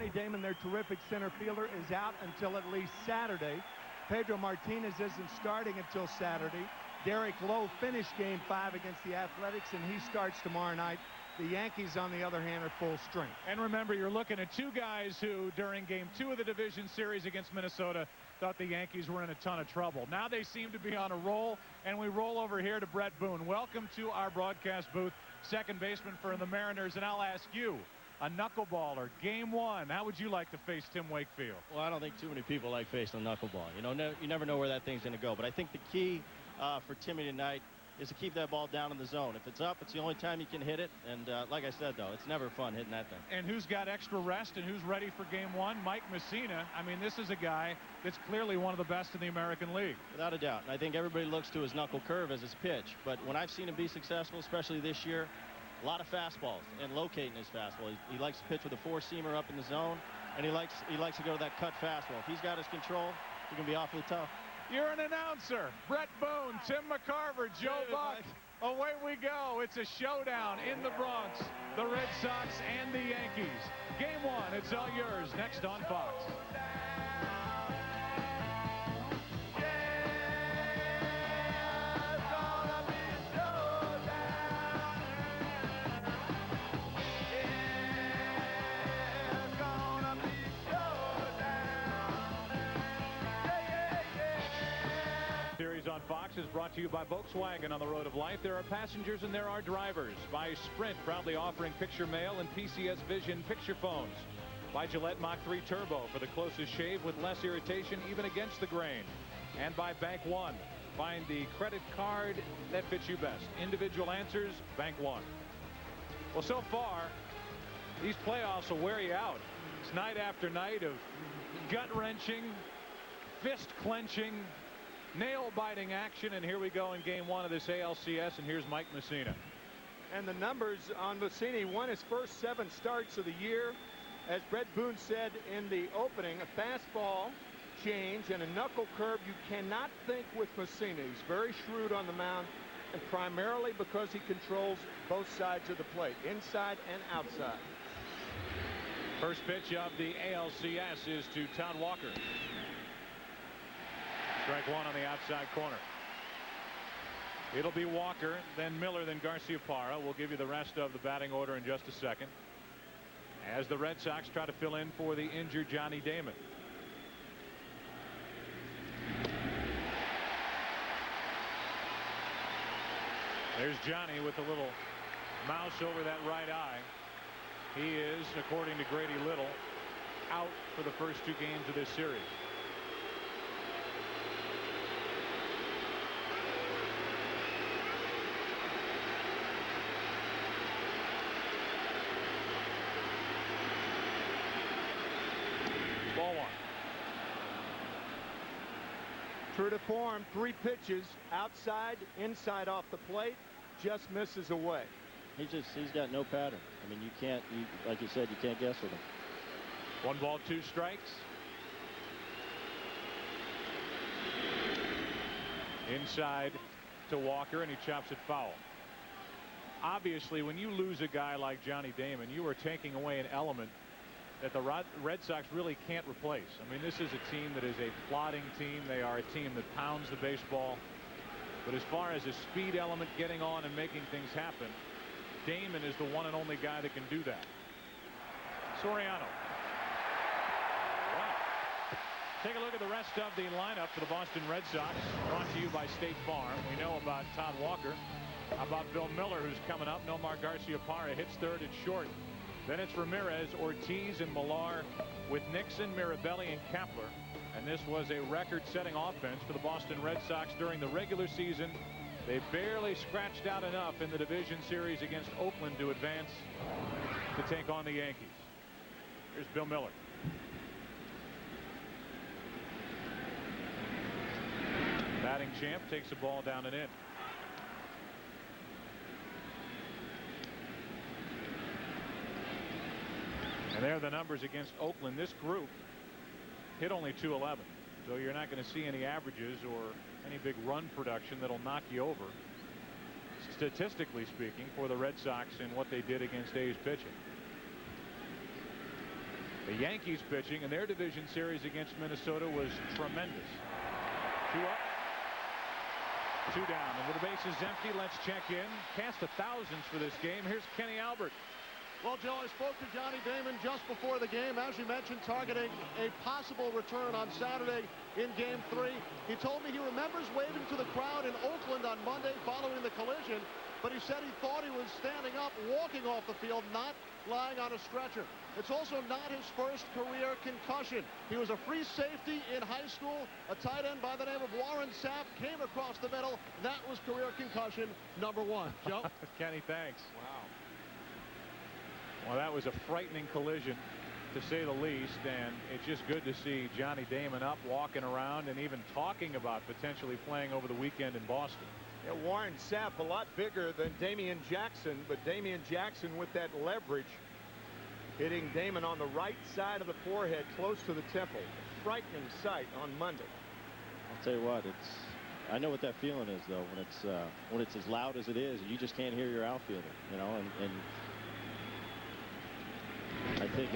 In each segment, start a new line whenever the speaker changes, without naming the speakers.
Johnny Damon, their terrific center fielder, is out until at least Saturday. Pedro Martinez isn't starting until Saturday. Derek Lowe finished Game 5 against the Athletics, and he starts tomorrow night. The Yankees, on the other hand, are full strength.
And remember, you're looking at two guys who, during Game 2 of the division series against Minnesota, thought the Yankees were in a ton of trouble. Now they seem to be on a roll, and we roll over here to Brett Boone. Welcome to our broadcast booth, second baseman for the Mariners, and I'll ask you, a knuckleballer, Game 1, how would you like to face Tim Wakefield?
Well, I don't think too many people like facing a knuckleball. You know, you never know where that thing's going to go. But I think the key for Timmy tonight is to keep that ball down in the zone. If it's up, it's the only time you can hit it. And like I said, though, it's never fun hitting that thing.
And who's got extra rest and who's ready for Game 1? Mike Messina. I mean, this is a guy that's clearly one of the best in the American League.
Without a doubt. And I think everybody looks to his knuckle curve as his pitch. But when I've seen him be successful, especially this year, a lot of fastballs and locating his fastball. He likes to pitch with a four-seamer up in the zone, and he likes to go to that cut fastball. If he's got his control, he can be awfully tough.
You're an announcer. Brett Boone, Tim McCarver, Joe Buck. Away we go. It's a showdown in the Bronx. The Red Sox and the Yankees. Game 1, it's all yours next on Fox. On Fox is brought to you by Volkswagen. On the road of life, there are passengers and there are drivers. By Sprint, proudly offering picture mail and PCS Vision picture phones. By Gillette Mach 3 Turbo for the closest shave with less irritation even against the grain. And by Bank One. Find the credit card that fits you best. Individual answers, Bank One. Well, so far, these playoffs will wear you out. It's night after night of gut-wrenching, fist-clenching, nail-biting action, and here we go in Game 1 of this ALCS, and here's Mike Messina.
And the numbers on Messina, he won his first 7 starts of the year. As Brett Boone said in the opening, a fastball change and a knuckle curve. You cannot think with Messina. He's very shrewd on the mound, and primarily because he controls both sides of the plate, inside and outside.
First pitch of the ALCS is to Todd Walker. Strike one on the outside corner. It'll be Walker, then Miller, then Garciaparra. We'll give you the rest of the batting order in just a second, as the Red Sox try to fill in for the injured Johnny Damon. There's Johnny with a little mouse over that right eye. He is, according to Grady Little, out for the first 2 games of this series. Ball 1.
True to form, 3 pitches, outside, inside off the plate, just misses away.
He's got no pattern. I mean, like you said, you can't guess with him.
1 ball, 2 strikes. Inside to Walker, and he chops it foul. Obviously, when you lose a guy like Johnny Damon, you are taking away an element that the Red Sox really can't replace. I mean, this is a team that is a plodding team. They are a team that pounds the baseball. But as far as a speed element, getting on and making things happen, Damon is the one and only guy that can do that. Soriano. Wow. Take a look at the rest of the lineup for the Boston Red Sox, brought to you by State Farm. We know about Todd Walker. How about Bill Miller, who's coming up? Nomar Garciaparra hits third and short. Then it's Ramirez, Ortiz, and Millar with Nixon, Mirabelli, and Kepler. And this was a record-setting offense for the Boston Red Sox during the regular season. They barely scratched out enough in the division series against Oakland to advance to take on the Yankees. Here's Bill Miller. Batting champ takes the ball down and in. And there are the numbers against Oakland. This group hit only .211. So you're not going to see any averages or any big run production that'll knock you over, statistically speaking, for the Red Sox in what they did against A's pitching. The Yankees pitching in their division series against Minnesota was tremendous. 2 up, 2 down, and with the bases empty, let's check in. Cast of thousands for this game. Here's Kenny Albert.
Well, Joe, I spoke to Johnny Damon just before the game, as you mentioned, targeting a possible return on Saturday in Game 3. He told me he remembers waving to the crowd in Oakland on Monday following the collision, but he said he thought he was standing up, walking off the field, not lying on a stretcher. It's also not his first career concussion. He was a free safety in high school. A tight end by the name of Warren Sapp came across the middle. That was career concussion number 1. Joe?
Kenny, thanks.
Wow.
Well, that was a frightening collision, to say the least, and it's just good to see Johnny Damon up, walking around, and even talking about potentially playing over the weekend in Boston.
Yeah, Warren Sapp a lot bigger than Damian Jackson, but Damian Jackson with that leverage, hitting Damon on the right side of the forehead, close to the temple. Frightening sight on Monday.
I'll tell you what, I know what that feeling is, though, when it's as loud as it is, you just can't hear your outfielder, you know, and I think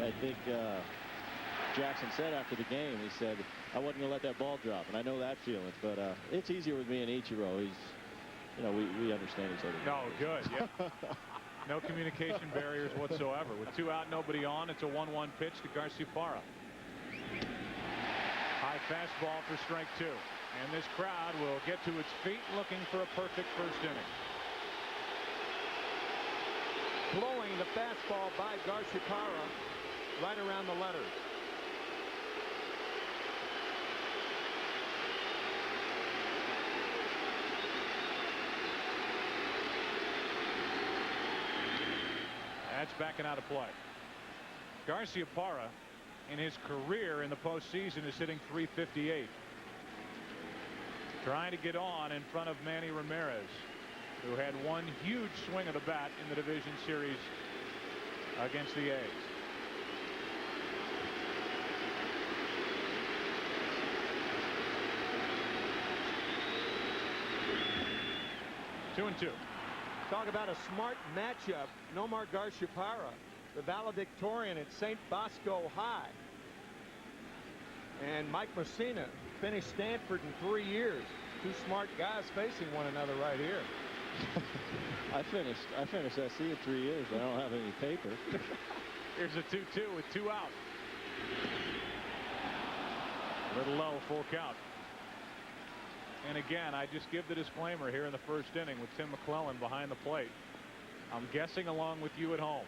Jackson said after the game, he said, I wasn't going to let that ball drop, and I know that feeling, but it's easier with me and Ichiro. He's, you know, we understand each other.
No, good. Yeah. No communication barriers whatsoever. With 2 out, nobody on, it's a 1-1 pitch to Garciaparra. High fastball for strike 2. And this crowd will get to its feet looking for a perfect first inning.
Blowing the fastball by Garciaparra right around the letters.
That's backing out of play. Garciaparra in his career in the postseason is hitting .358. Trying to get on in front of Manny Ramirez, who had one huge swing of the bat in the division series against the A's. Two and 2.
Talk about a smart matchup. Nomar Garciaparra, the valedictorian at St. Bosco High. And Mike Mussina finished Stanford in 3 years. 2 smart guys facing one another right here.
I finished SC in 3 years, but I don't have any paper.
Here's a 2-2 with 2 out. A little low, full count. And again, I just give the disclaimer here in the first inning with Tim McClellan behind the plate. I'm guessing along with you at home.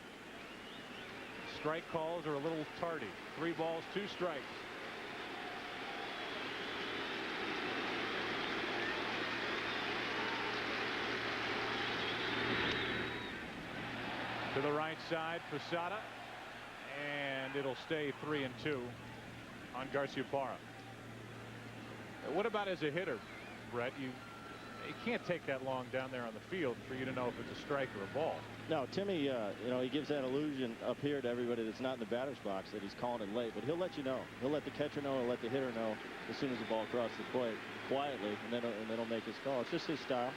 Strike calls are a little tardy. 3 balls, 2 strikes. To the right side, Posada, and it'll stay 3-2 on Garciaparra. What about as a hitter, Brett? You can't take that long down there on the field for you to know if it's a strike or a ball.
No, Timmy, you know, he gives that illusion up here to everybody that's not in the batter's box that he's calling it late, but he'll let you know. He'll let the catcher know, he'll let the hitter know as soon as the ball crosses the plate quietly, and then he'll make his call. It's just his style.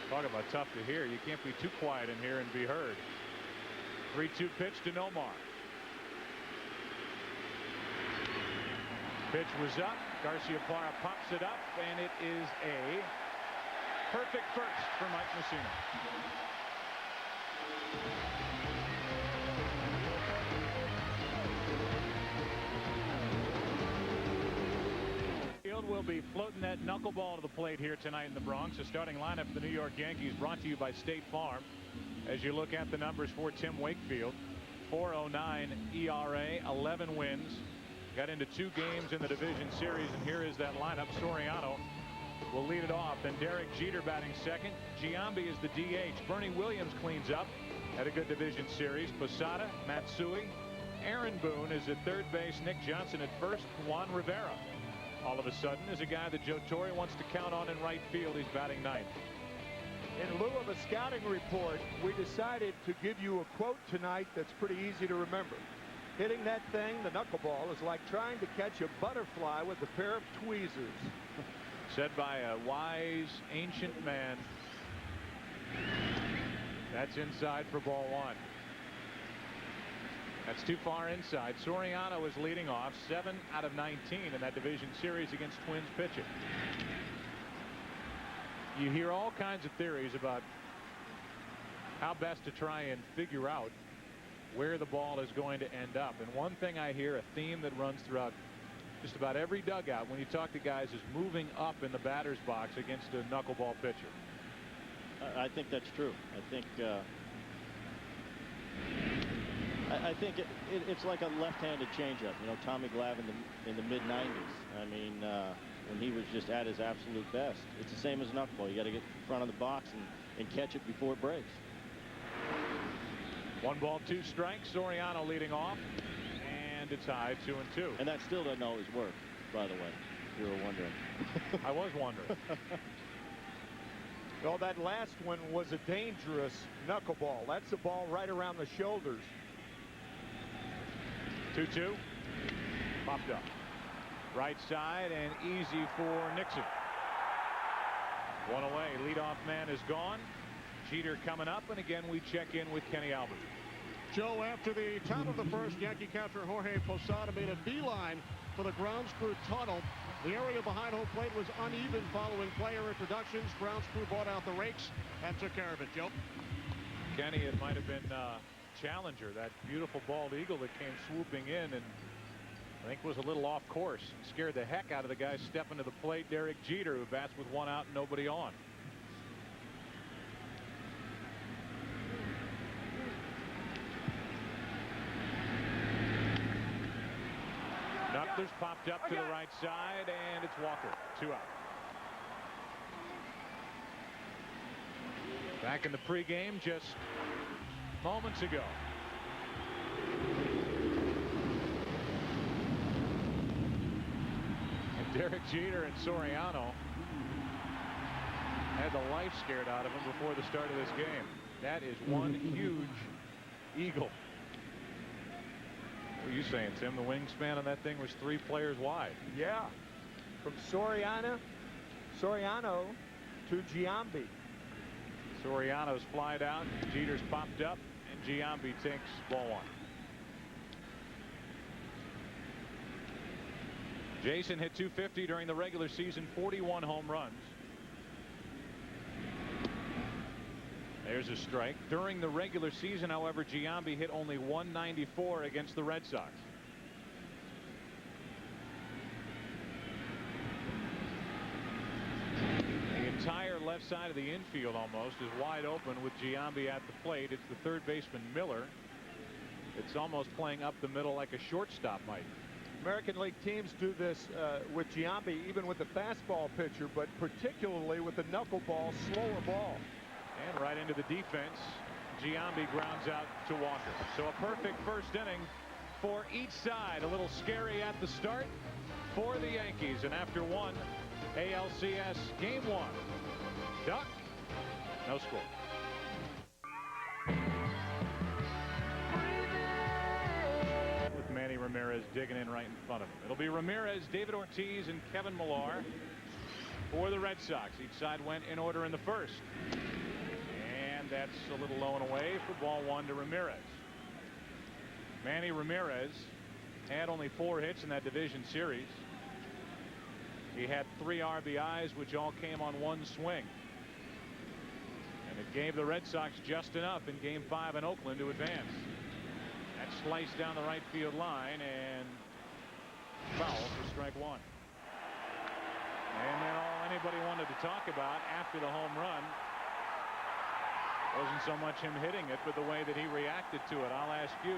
Talk about tough to hear. You can't be too quiet in here and be heard. 3-2 pitch to Nomar. Pitch was up. Garciaparra pops it up, and it is a perfect first for Mike Mussina. Field will be floating that knuckleball to the plate here tonight in the Bronx. The starting lineup for the New York Yankees brought to you by State Farm. As you look at the numbers for Tim Wakefield, 4.09 ERA, 11 wins. Got into 2 games in the division series, and here is that lineup. Soriano will lead it off. Then Derek Jeter batting second. Giambi is the DH. Bernie Williams cleans up. Had a good division series. Posada, Matsui. Aaron Boone is at third base. Nick Johnson at first. Juan Rivera, all of a sudden, is a guy that Joe Torre wants to count on in right field. He's batting ninth.
In lieu of a scouting report, we decided to give you a quote tonight that's pretty easy to remember. Hitting that thing, the knuckleball, is like trying to catch a butterfly with a pair of tweezers.
Said by a wise, ancient man. That's inside for ball 1. That's too far inside. Soriano is leading off 7 out of 19 in that division series against Twins pitching. You hear all kinds of theories about how best to try and figure out where the ball is going to end up. And one thing I hear, a theme that runs throughout just about every dugout when you talk to guys, is moving up in the batter's box against a knuckleball pitcher.
I think that's true. I think it's like a left-handed changeup. You know, Tommy Glavine in the mid-90s. I mean, when he was just at his absolute best. It's the same as knuckleball. You got to get in front of the box and catch it before it breaks.
1 ball, 2 strikes. Soriano leading off. And it's high, 2-2.
And that still doesn't always work, by the way, if you were wondering.
I was wondering.
Well, that last one was a dangerous knuckleball. That's a ball right around the shoulders.
2-2. Popped up. Right side and easy for Nixon. 1 away. Leadoff man is gone. Jeter coming up, and again we check in with Kenny Albert.
Joe, after the top of the first, Yankee catcher Jorge Posada made a beeline for the grounds crew tunnel. The area behind home plate was uneven following player introductions. Grounds crew brought out the rakes and took care of it. Joe?
Kenny, it might have been Challenger, that beautiful bald eagle that came swooping in and I think was a little off course. Scared the heck out of the guy stepping to the plate, Derek Jeter, who bats with 1 out and nobody on. Knuckler's popped up to the right side, and it's Walker. 2 out. Back in the pregame just moments ago. And Derek Jeter and Soriano had the life scared out of him before the start of this game. That is one huge eagle. What are you saying, Tim? The wingspan on that thing was 3 players wide.
Yeah. From Soriano to Giambi.
Soriano's flied out. Jeter's popped up. And Giambi takes ball 1. Jason hit .250 during the regular season. 41 home runs. There's a strike. During the regular season, however, Giambi hit only .194 against the Red Sox. The entire left side of the infield almost is wide open with Giambi at the plate. It's the third baseman, Miller. It's almost playing up the middle like a shortstop might.
American League teams do this with Giambi, even with the fastball pitcher, but particularly with the knuckleball, slower ball.
And right into the defense. Giambi grounds out to Walker. So a perfect first inning for each side. A little scary at the start for the Yankees. And after 1 ALCS game 1. Duck. No score. With Manny Ramirez digging in right in front of him. It'll be Ramirez, David Ortiz, and Kevin Millar for the Red Sox. Each side went in order in the first. That's a little low and away for ball 1 to Ramirez. Manny Ramirez had only 4 hits in that division series. He had 3 RBIs, which all came on 1 swing. And it gave the Red Sox just enough in game 5 in Oakland to advance. That sliced down the right field line and foul for strike 1. And then all anybody wanted to talk about after the home run wasn't so much him hitting it, but the way that he reacted to it. I'll ask you,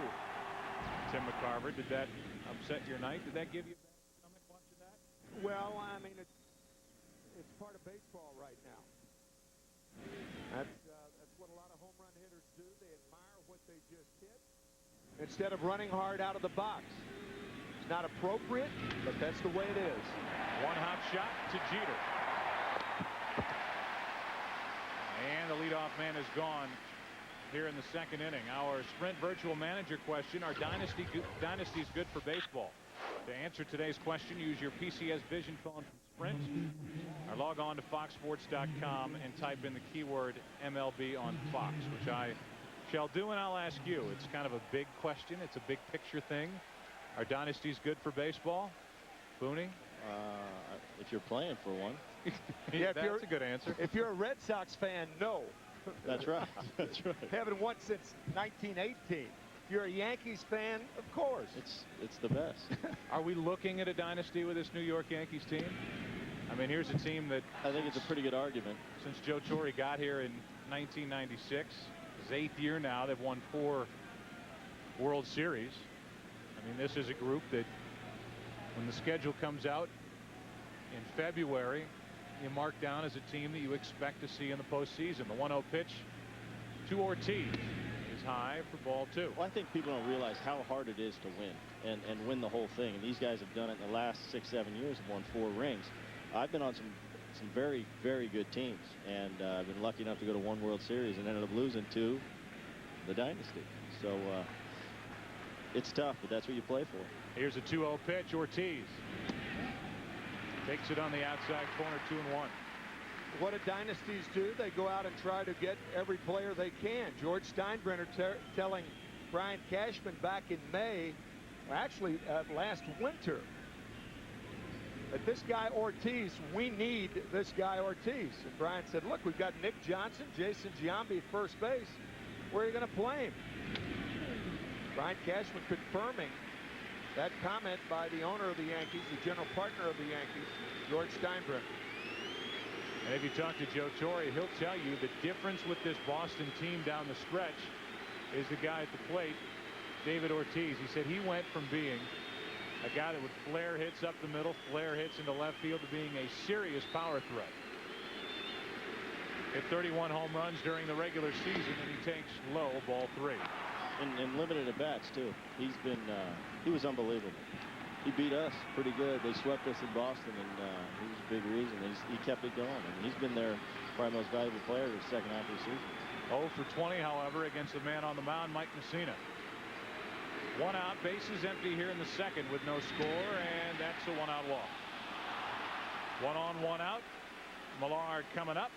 Tim McCarver, did that upset your night? Did that give you a bad stomach watching that?
Well, I mean, it's part of baseball right now. That's what a lot of home run hitters do. They admire what they just hit instead of running hard out of the box. It's not appropriate, but that's the way it is.
1 hot shot to Jeter. And the leadoff man is gone here in the 2nd inning. Our Sprint Virtual Manager question: are dynasties good for baseball? To answer today's question, use your PCS Vision phone from Sprint, or log on to foxsports.com and type in the keyword MLB on Fox, which I Shall do, and I'll ask you. It's kind of a big question. It's a big picture thing. Are dynasties good for baseball? Booney?
If you're playing for one.
Yeah, that's a good answer.
If you're a Red Sox fan, no.
That's right. That's right.
Haven't won since 1918. If you're a Yankees fan, of course.
It's the best.
Are we looking at a dynasty with this New York Yankees team? I mean, here's a team that
I think it's a pretty good argument.
Since Joe Torre got here in 1996, his 8th year now, they've won 4 World Series. I mean, this is a group that when the schedule comes out in February, you mark down as a team that you expect to see in the postseason. The 1-0 pitch to Ortiz is high for ball 2.
Well, I think people don't realize how hard it is to win and win the whole thing. And these guys have done it in the last 6-7 years, have won 4 rings. I've been on some very, very good teams, and I've been lucky enough to go to 1 World Series and ended up losing to the dynasty. So it's tough, but that's what you play for.
Here's a 2-0 pitch. Ortiz takes it on the outside corner, 2-1.
What do dynasties do? They go out and try to get every player they can. George Steinbrenner telling Brian Cashman back in May, actually last winter, that this guy Ortiz, we need this guy Ortiz. And Brian said, look, we've got Nick Johnson, Jason Giambi at first base. Where are you going to play him? Brian Cashman confirming that comment by the owner of the Yankees, the general partner of the Yankees, George Steinbrenner.
And if you talk to Joe Torre, he'll tell you the difference with this Boston team down the stretch is the guy at the plate, David Ortiz. He said he went from being a guy that would flare hits up the middle, flare hits into left field, to being a serious power threat. Hit 31 home runs during the regular season, and he takes low, ball 3.
And limited at bats too. He's been he was unbelievable. He beat us pretty good. They swept us in Boston, and he was a big reason. He kept it going, and he's been their probably most valuable player in the second half of the season.
0 for 20, however, against the man on the mound, Mike Mussina. 1 out, bases empty here in the second with no score, and that's a 1-out walk. 1 on, 1 out. Millard coming up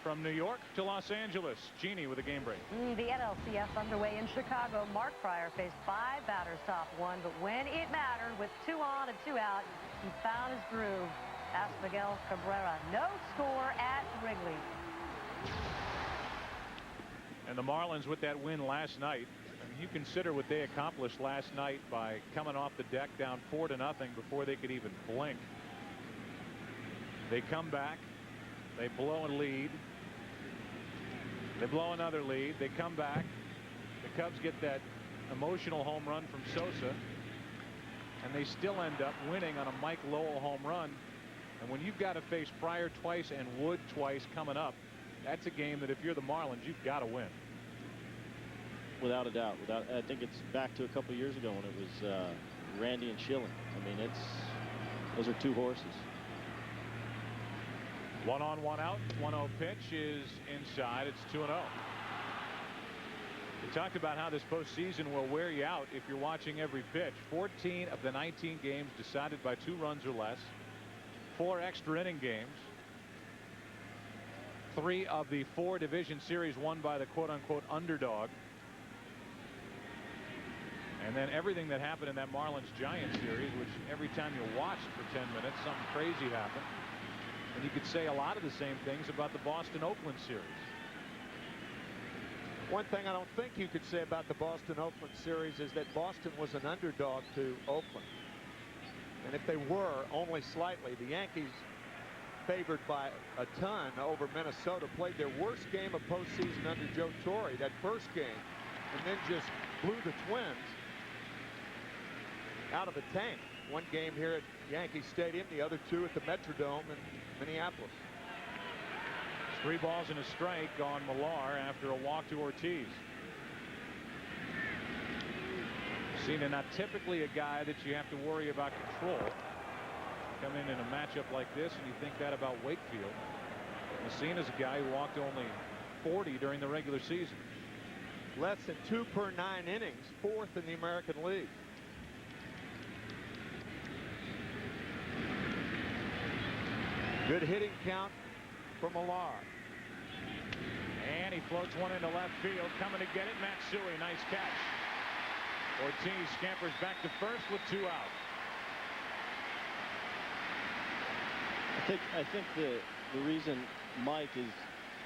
from New York to Los Angeles. Jeannie with a game break.
The ALCS underway in Chicago. Mark Pryor faced 5 batters, top 1, but when it mattered, with 2 on and 2 out, he found his groove. That's Miguel Cabrera. No score at Wrigley.
And the Marlins with that win last night. You consider what they accomplished last night by coming off the deck down 4-0 before they could even blink. They come back. They blow a lead. They blow another lead. They come back. The Cubs get that emotional home run from Sosa, and they still end up winning on a Mike Lowell home run. And when you've got to face Pryor twice and Wood twice coming up, that's a game that if you're the Marlins, you've got to win.
Without a doubt. I think it's back to a couple years ago when it was Randy and Schilling. I mean, those are 2 horses.
1 on, 1 out. 1-0 pitch is inside. It's 2-0. We talked about how this postseason will wear you out if you're watching every pitch. 14 of the 19 games decided by 2 runs or less. 4 extra inning games. 3 of the 4 division series won by the quote-unquote underdog. And then everything that happened in that Marlins-Giants series, which every time you watched for 10 minutes, something crazy happened. And you could say a lot of the same things about the Boston-Oakland series.
One thing I don't think you could say about the Boston-Oakland series is that Boston was an underdog to Oakland. And if they were, only slightly. The Yankees, favored by a ton over Minnesota, played their worst game of postseason under Joe Torre, that first game, and then just blew the Twins out of the tank. 1 game here at Yankee Stadium, the other 2 at the Metrodome in Minneapolis.
3 balls and a strike on Millar after a walk to Ortiz. Mussina, not typically a guy that you have to worry about control. Come in a matchup like this and you think that about Wakefield. Mussina's a guy who walked only 40 during the regular season.
Less than 2 per 9 innings, 4th in the American League. Good hitting count for Millar.
And he floats one into left field. Coming to get it, Matsui. Nice catch. Ortiz scampers back to first with 2 out.
I think the reason Mike is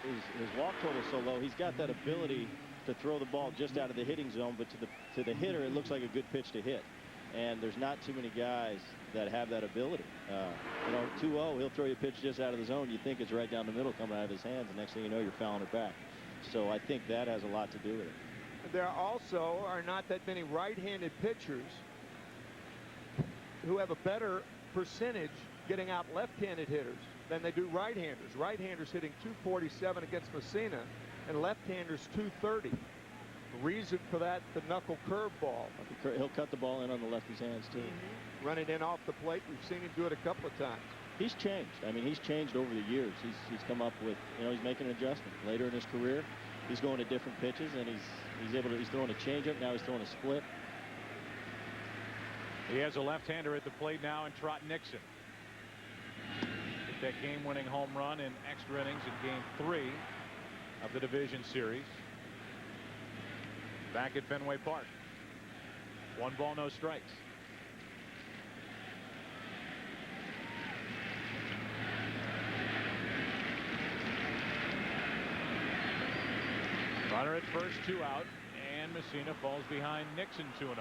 his walk total so low, he's got that ability to throw the ball just out of the hitting zone, but to the hitter, it looks like a good pitch to hit. And there's not too many guys that have that ability. You know, 2-0, he'll throw you a pitch just out of the zone. You think it's right down the middle coming out of his hands, and next thing you know, you're fouling it back. So I think that has a lot to do with it.
There also are not that many right-handed pitchers who have a better percentage getting out left-handed hitters than they do right-handers. Right-handers hitting .247 against Messina, and left-handers .230. The reason for that, the knuckle curveball.
He'll cut the ball in on the lefty's hands too.
Run it in off the plate. We've seen him do it a couple of times.
He's changed. I mean, he's changed over the years. He's come up with, you know, he's making an adjustment. Later in his career, he's going to different pitches, and he's throwing a changeup. Now he's throwing a split.
He has a left-hander at the plate now in Trot Nixon. Hit that game-winning home run in extra innings in Game 3 of the division series. Back at Fenway Park. 1 ball, no strikes. Runner at first, 2 out, and Messina falls behind Nixon 2-0.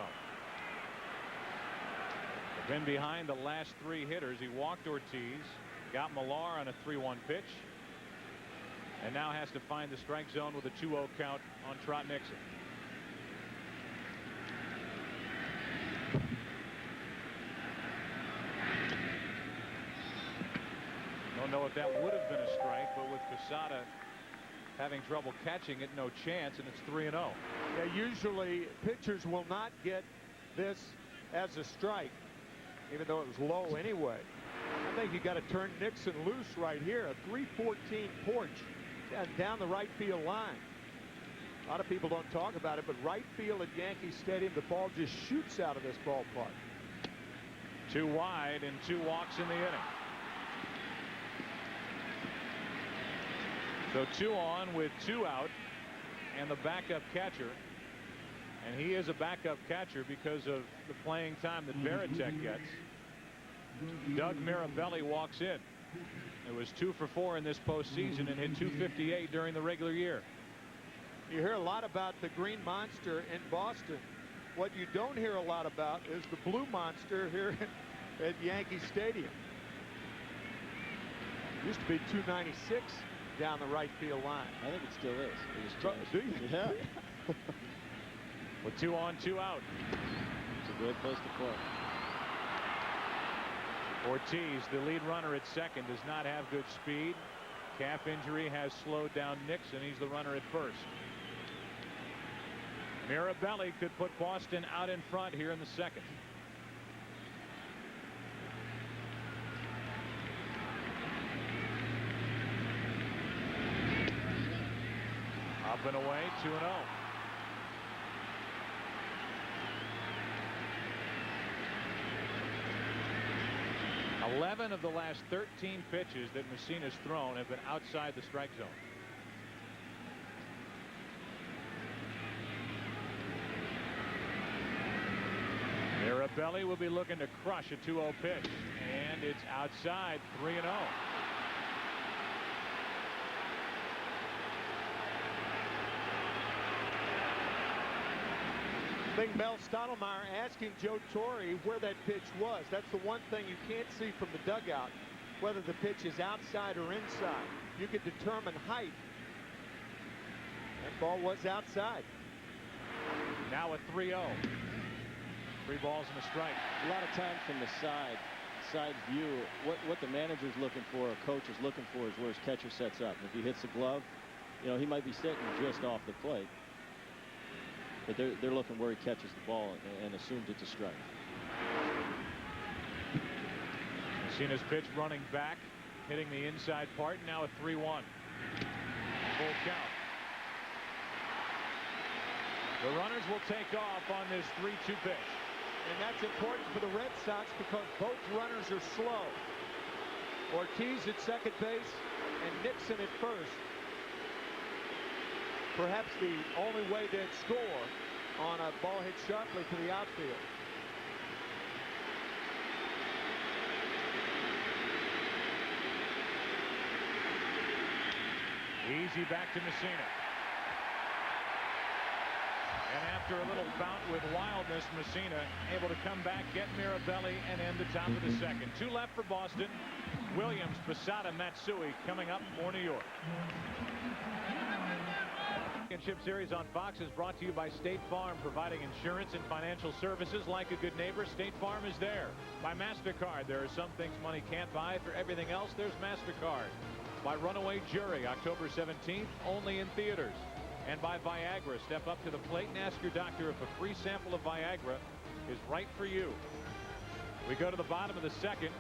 Been behind the last 3 hitters. He walked Ortiz, got Millar on a 3-1 pitch, and now has to find the strike zone with a 2-0 count on Trot Nixon. Don't know if that would have been a strike, but with Posada having trouble catching it, no chance, and it's 3-0.
Yeah, usually pitchers will not get this as a strike, even though it was low anyway. I think you got to turn Nixon loose right here. A .314 porch down the right field line. A lot of people don't talk about it, but right field at Yankee Stadium, the ball just shoots out of this ballpark.
2 wide and 2 walks in the inning. So 2 on with 2 out, and the backup catcher. And he is a backup catcher because of the playing time that Varitek gets. Doug Mirabelli walks in. It was 2 for 4 in this postseason and hit .258 during the regular year.
You hear a lot about the Green Monster in Boston. What you don't hear a lot about is the Blue Monster here at Yankee Stadium. Used to be .296 down the right field line.
I think it still is.
Do you?
Yeah.
With 2 on, 2 out.
It's a great place to play.
Ortiz, the lead runner at second, does not have good speed. Calf injury has slowed down Nixon. He's the runner at first. Mirabelli could put Boston out in front here in the second. Up and away, 2-0. Eleven of the last 13 pitches that Messina's thrown have been outside the strike zone. Mirabelli will be looking to crush a 2-0 pitch, and it's outside. 3-0.
I think Mel Stottlemyre asking Joe Torre where that pitch was. That's the one thing you can't see from the dugout, whether the pitch is outside or inside. You can determine height. That ball was outside.
Now a 3-0. 3 balls and a strike.
A lot of times from the side view, what the manager's looking for, or coach is looking for, is where his catcher sets up. If he hits the glove, you know, he might be sitting just off the plate. But they're looking where he catches the ball and assumes it's a strike.
Messina's pitch running back, hitting the inside part. Now a 3-1. Full count. The runners will take off on this 3-2 pitch.
And that's important for the Red Sox because both runners are slow. Ortiz at second base and Nixon at first. perhaps the only way they'd score on a ball hit sharply to the outfield.
Easy back to Messina. And after a little bout with wildness, Messina able to come back, get Mirabelli, and end the top of the second. 2 left for Boston. Williams, Posada, Matsui coming up for New York. Championship Series on Fox is brought to you by State Farm, providing insurance and financial services like a good neighbor. State Farm is there. By MasterCard, there are some things money can't buy. For everything else, there's MasterCard. By Runaway Jury, October 17th, only in theaters. And by Viagra. Step up to the plate and ask your doctor if a free sample of Viagra is right for you. We go to the bottom of the second.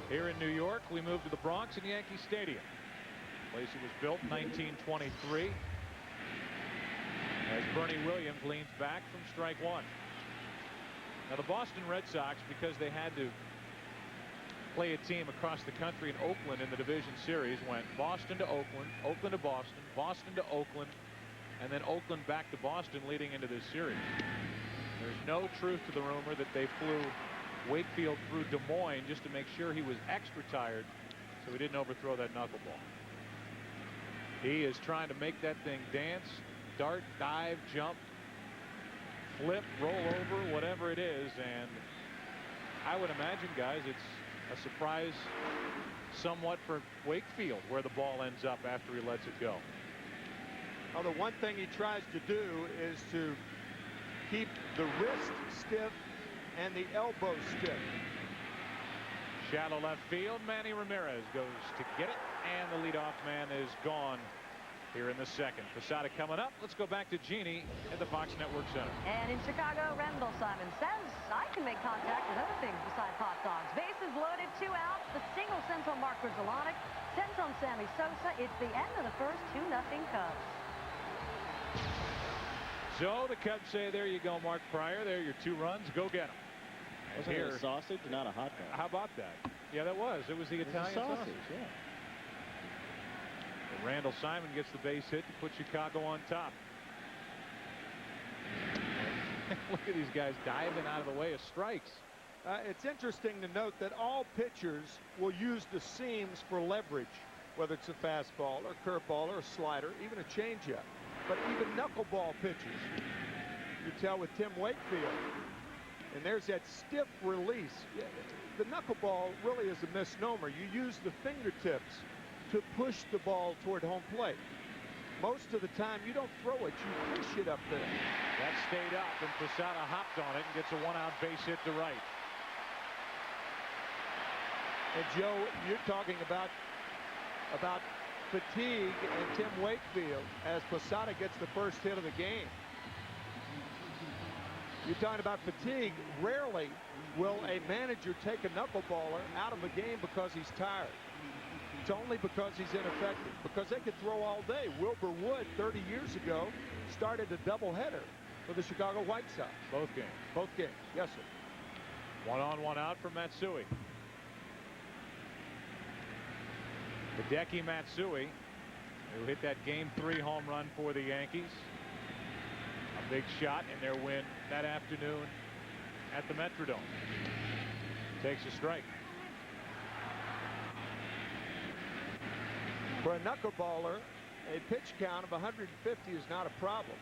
Here in New York, we move to the Bronx and Yankee Stadium. Place it was built in 1923. As Bernie Williams leans back from strike one. Now the Boston Red Sox, because they had to play a team across the country in Oakland in the division series, went Boston to Oakland, Oakland to Boston, Boston to Oakland, and then Oakland back to Boston leading into this series. There's no truth to the rumor that they flew Wakefield through Des Moines just to make sure he was extra tired so he didn't overthrow that knuckleball. He is trying to make that thing dance, dart, dive, jump, flip, roll over, whatever it is, and I would imagine, guys, it's a surprise somewhat for Wakefield where the ball ends up after he lets it go.
Well, the one thing he tries to do is to keep the wrist stiff and the elbow stiff.
Shallow left field. Manny Ramirez goes to get it, and the leadoff man is gone here in the second. Posada coming up. Let's go back to Jeannie at the Fox Network Center.
And in Chicago, Rendell Simon says, I can make contact with other things besides hot dogs. Bases loaded, 2 outs. The single sends home Mark Grudzielanek, sends home Sammy Sosa. It's the end of the first. 2-0 Cubs.
So the Cubs say, there you go, Mark Pryor. There are your 2 runs. Go get them.
Was it a sausage, not a hot dog?
How about that? Yeah, that was. It was the Italian sausage.
Yeah.
And Randall Simon gets the base hit to put Chicago on top. Look at these guys diving out of the way of strikes.
It's interesting to note that all pitchers will use the seams for leverage, whether it's a fastball or curveball or a slider, even a changeup. But even knuckleball pitchers, you tell with Tim Wakefield, and there's that stiff release. The knuckleball really is a misnomer. You use the fingertips to push the ball toward home plate. Most of the time you don't throw it, you push it up there.
That stayed up, and Posada hopped on it and gets a 1-out base hit to right.
And Joe, you're talking about fatigue and Tim Wakefield as Posada gets the first hit of the game. You're talking about fatigue. Rarely will a manager take a knuckleballer out of a game because he's tired. It's only because he's ineffective, because they could throw all day. Wilbur Wood 30 years ago started a doubleheader for the Chicago White Sox.
Both games.
Both games. Yes, sir.
1 on, 1 out for Matsui. Hideki Matsui, who hit that Game 3 home run for the Yankees. A big shot in their win that afternoon at the Metrodome. Takes a strike.
For a knuckleballer, a pitch count of 150 is not a problem,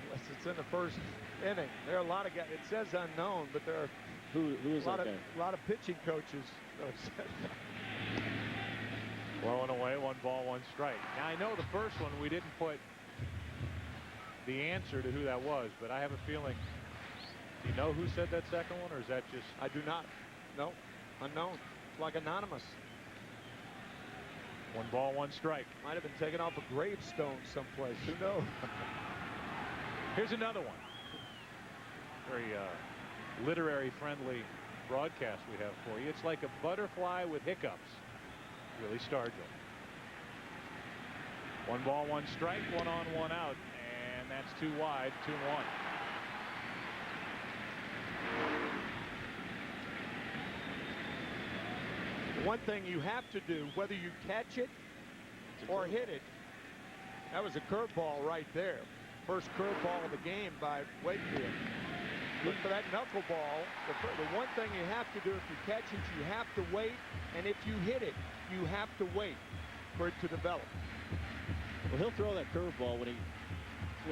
unless it's in the first inning. There are a lot of guys. It says unknown, but there are
who is
a lot of pitching coaches that have said that.
Blowing away, 1 ball, 1 strike. Now I know the first one we didn't put the answer to who that was, but I have a feeling. Do you know who said that second one, or is that just?
I do not. No, unknown. It's like anonymous.
1 ball, 1 strike.
Might have been taken off a gravestone someplace. Who knows?
Here's another one. Very literary friendly broadcast we have for you. It's like a butterfly with hiccups. Willie Stargell. 1 ball, 1 strike, 1 on, 1 out, and that's 2 wide, 2-1.
One thing you have to do, whether you catch it or hit it, That was a curveball right there. First curveball of the game by Wakefield. Look for that knuckleball. The one thing you have to do if you catch it, you have to wait. And if you hit it, you have to wait for it to develop.
Well, he'll throw that curveball when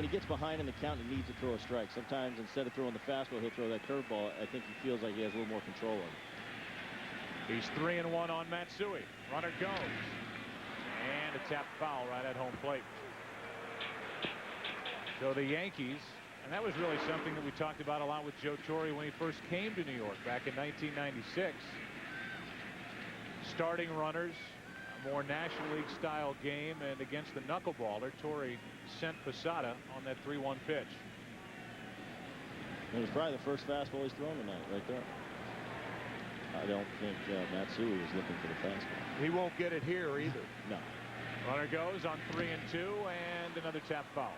he gets behind in the count and needs to throw a strike. Sometimes instead of throwing the fastball, he'll throw that curveball. I think he feels like he has a little more control of it.
He's 3-1 on Matsui. Runner goes. And a tap foul right at home plate. So the Yankees, and that was really something that we talked about a lot with Joe Torre when he first came to New York back in 1996. Starting runners, a more National League style game, and against the knuckleballer, Torre sent Posada on that 3-1 pitch.
It was probably the first fastball he's thrown tonight, right there. I don't think Matsui was looking for the fastball.
He won't get it here either.
No.
Runner goes on 3-2, and another tap foul.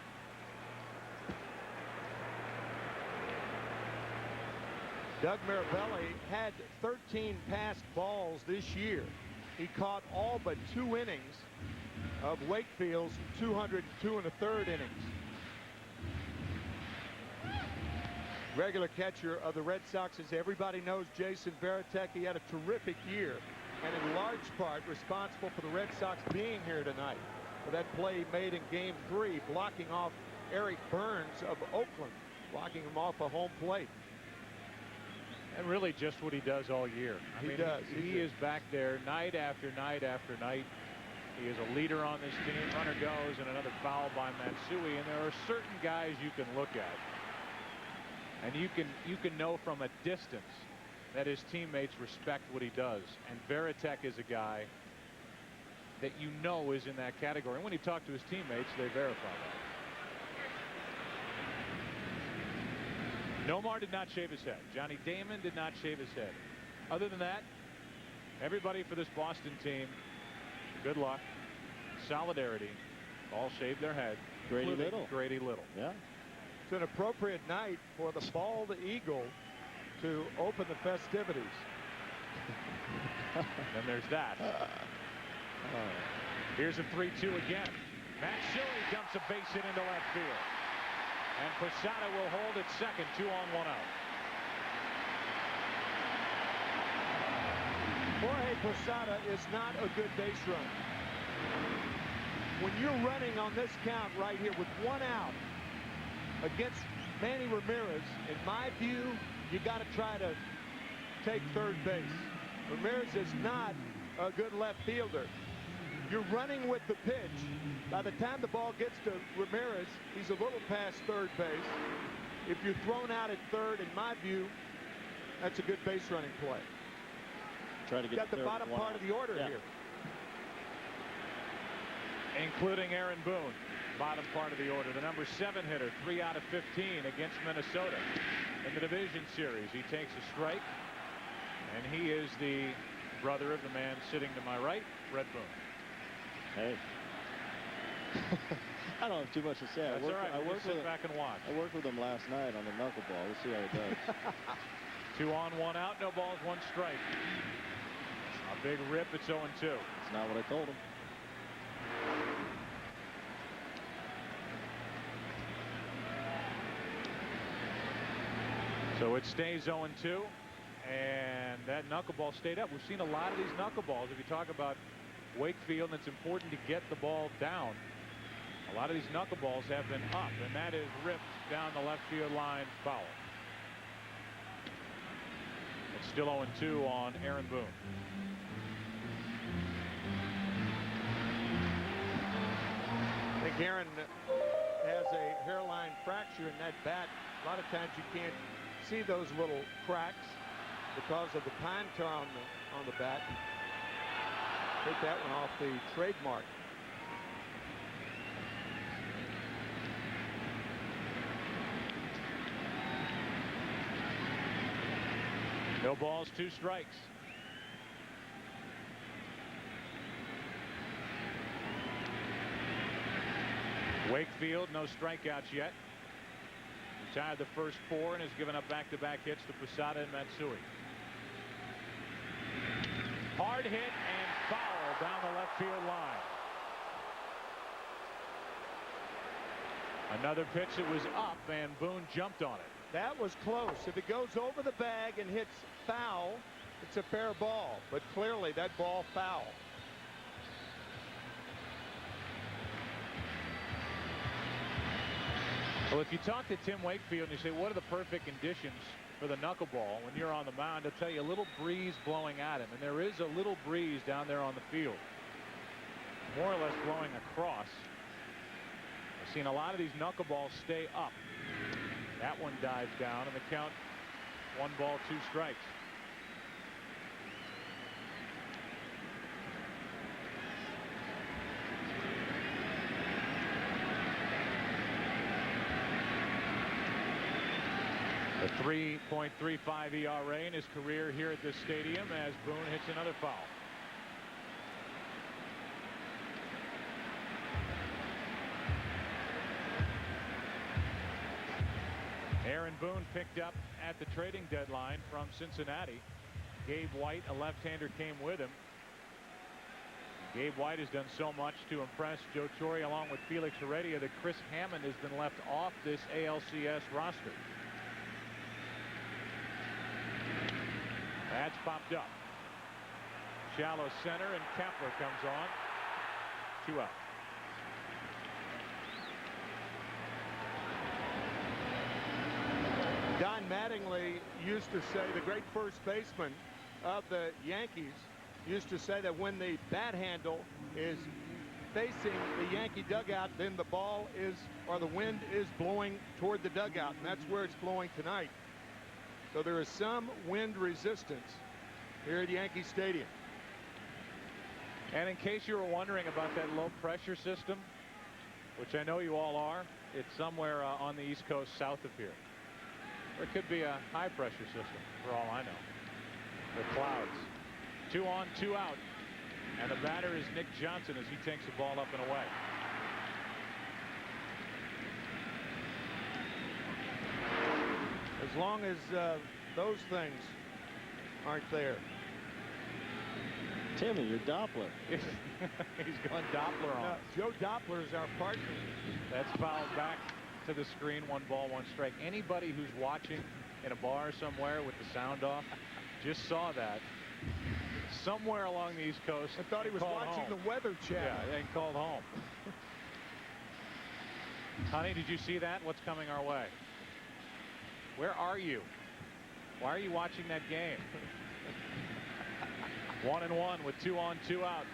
Doug Mirabelli had 13 passed balls this year. He caught all but 2 innings of Wakefield's 202 1/3 innings. Regular catcher of the Red Sox, as everybody knows, Jason Varitek. He had a terrific year, and in large part responsible for the Red Sox being here tonight for that play he made in Game 3, blocking off Eric Burns of Oakland, blocking him off a home plate.
And really just what he does all year. I mean,
does.
He is back there night after night after night. He is a leader on this team. Runner goes, and another foul by Matsui. And there are certain guys you can look at, and you can know from a distance that his teammates respect what he does. And Varitek is a guy that you know is in that category. And when he talked to his teammates, they verify that. Nomar did not shave his head. Johnny Damon did not shave his head. Other than that, everybody for this Boston team, good luck, solidarity, all shaved their head.
Grady Little.
Grady Little.
Yeah.
It's an appropriate night for the bald eagle to open the festivities.
And there's that. Here's a 3-2 again. Matsui dumps a base hit into left field. And Posada will hold at second, 2 on, 1 out.
Jorge Posada is not a good base runner. When you're running on this count right here with 1 out against Manny Ramirez, in my view, you got to try to take third base. Ramirez is not a good left fielder. You're running with the pitch. By the time the ball gets to Ramirez, he's a little past third base. If you're thrown out at third, in my view, that's a good base running play.
Try to get
got the bottom part of the order here.
Including Aaron Boone, bottom part of the order. The number 7 hitter, 3 out of 15 against Minnesota in the division series. He takes a strike, and he is the brother of the man sitting to my right, Red Boone.
Hey. I don't have too much to say.
That's all right.
I worked
sit back and watch.
I worked with him last night on the knuckleball. We'll see how it does.
2 on, 1 out, no balls, 1 strike. A big rip. It's 0-2.
It's not what I told him.
So it stays 0-2, and that knuckleball stayed up. We've seen a lot of these knuckleballs. If you talk about Wakefield, and it's important to get the ball down, a lot of these knuckleballs have been up, and that is ripped down the left field line, foul. It's still 0-2 on Aaron Boone.
I think Aaron has a hairline fracture in that bat. A lot of times you can't see those little cracks because of the pine tar on the bat. Take that one off the trademark.
No balls, 2 strikes. Wakefield, no strikeouts yet. Retired the first 4 and has given up back-to-back hits to Posada and Matsui. Hard hit and foul down the left field line. Another pitch that was up, and Boone jumped on it.
That was close. If it goes over the bag and hits foul, it's a fair ball. But clearly that ball foul.
Well, if you talk to Tim Wakefield and you say, what are the perfect conditions for the knuckleball when you're on the mound, he'll tell you a little breeze blowing at him. And there is a little breeze down there on the field, more or less blowing across. I've seen a lot of these knuckleballs stay up. That one dives down, and the count 1 ball 2 strikes. A 3.35 ERA in his career here at this stadium as Boone hits another foul. Aaron Boone picked up at the trading deadline from Cincinnati. Gabe White, a left-hander, came with him. Gabe White has done so much to impress Joe Torre along with Felix Heredia that Chris Hammond has been left off this ALCS roster. That's popped up. Shallow center, and Kepler comes on. 2 out.
Don Mattingly used to say, the great first baseman of the Yankees used to say that when the bat handle is facing the Yankee dugout, then the ball is, or the wind is blowing toward the dugout, and that's where it's blowing tonight. So there is some wind resistance here at Yankee Stadium.
And in case you were wondering about that low pressure system, which I know you all are, it's somewhere on the East Coast south of here. Or it could be a high pressure system for all I know. The clouds. 2 on, 2 out. And the batter is Nick Johnson as he takes the ball up and away.
As long as those things aren't there.
Timmy, your Doppler.
He's gone Doppler on.
Joe Doppler is our partner.
That's fouled back to the screen. 1 ball 1 strike. Anybody who's watching in a bar somewhere with the sound off just saw that. Somewhere along the East Coast.
I thought he was watching the Weather Channel.
Yeah, they called home. Honey, did you see that? What's coming our way? Where are you? Why are you watching that game? 1-1 with 2 on, 2 out.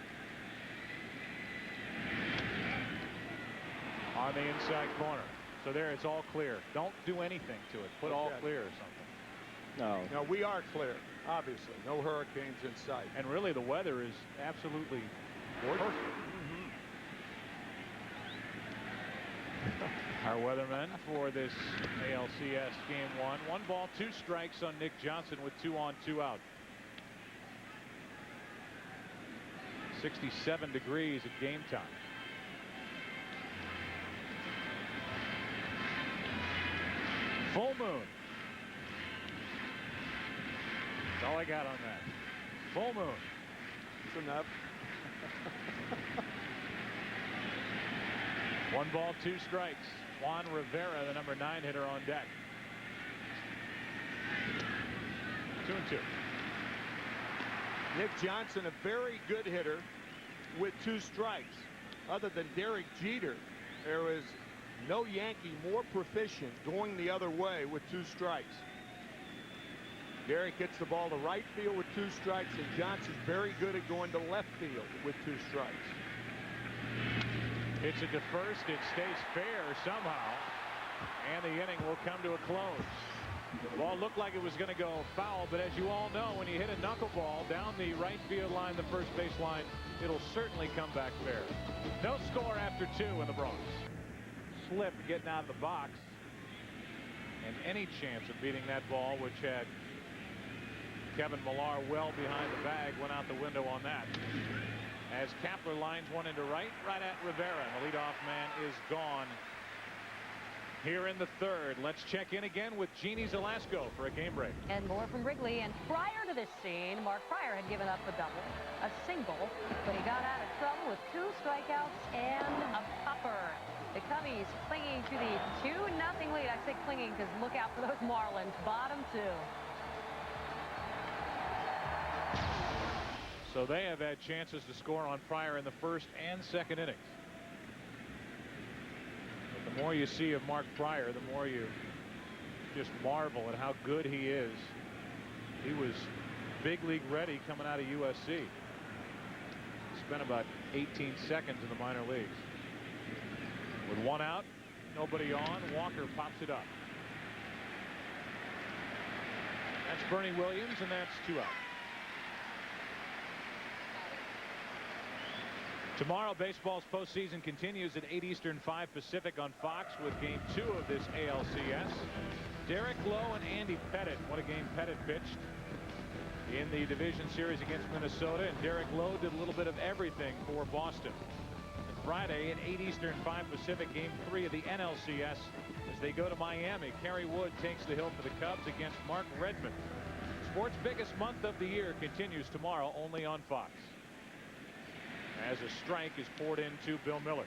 On the inside corner. So there, it's all clear. Don't do anything to it. Put all clear or something.
No, we are clear. Obviously, no hurricanes in sight.
And really, the weather is absolutely perfect. Our weathermen for this ALCS game 1. 1 ball 2 strikes on Nick Johnson with 2 on, 2 out. 67 degrees at game time. Full moon. That's all I got on that. Full moon.
That's enough.
1 ball 2 strikes. Juan Rivera, the number 9 hitter, on deck. 2-2.
Nick Johnson, a very good hitter with 2 strikes. Other than Derek Jeter, there is no Yankee more proficient going the other way with 2 strikes. Derek gets the ball to right field with 2 strikes, and Johnson's very good at going to left field with 2 strikes.
It's it to first. It stays fair somehow, and the inning will come to a close. The ball looked like it was going to go foul, but as you all know, when you hit a knuckleball down the right field line, the first base line, it'll certainly come back fair. No score after 2 in the Bronx. Slip getting out of the box, and any chance of beating that ball, which had Kevin Millar well behind the bag, went out the window on that. As Kepler lines one into right at Rivera, and the leadoff man is gone here in the 3rd. Let's check in again with Jeannie Zelasco for a game break.
And more from Wrigley. And prior to this scene, Mark Pryor had given up a double, a single, but he got out of trouble with 2 strikeouts and a popper. The Cubbies clinging to the 2-0 lead. I say clinging because look out for those Marlins. Bottom 2.
So they have had chances to score on Pryor in the first and second innings. But the more you see of Mark Pryor, the more you just marvel at how good he is. He was big league ready coming out of USC. Spent about 18 seconds in the minor leagues. With 1 out, nobody on, Walker pops it up. That's Bernie Williams, and that's 2 out. Tomorrow, baseball's postseason continues at 8 Eastern, 5 Pacific on Fox with Game 2 of this ALCS. Derek Lowe and Andy Pettit. What a game Pettit pitched in the division series against Minnesota, and Derek Lowe did a little bit of everything for Boston. And Friday at 8 Eastern, 5 Pacific, Game 3 of the NLCS as they go to Miami. Kerry Wood takes the hill for the Cubs against Mark Redmond. Sports' biggest month of the year continues tomorrow only on Fox. As a strike is poured into Bill Miller.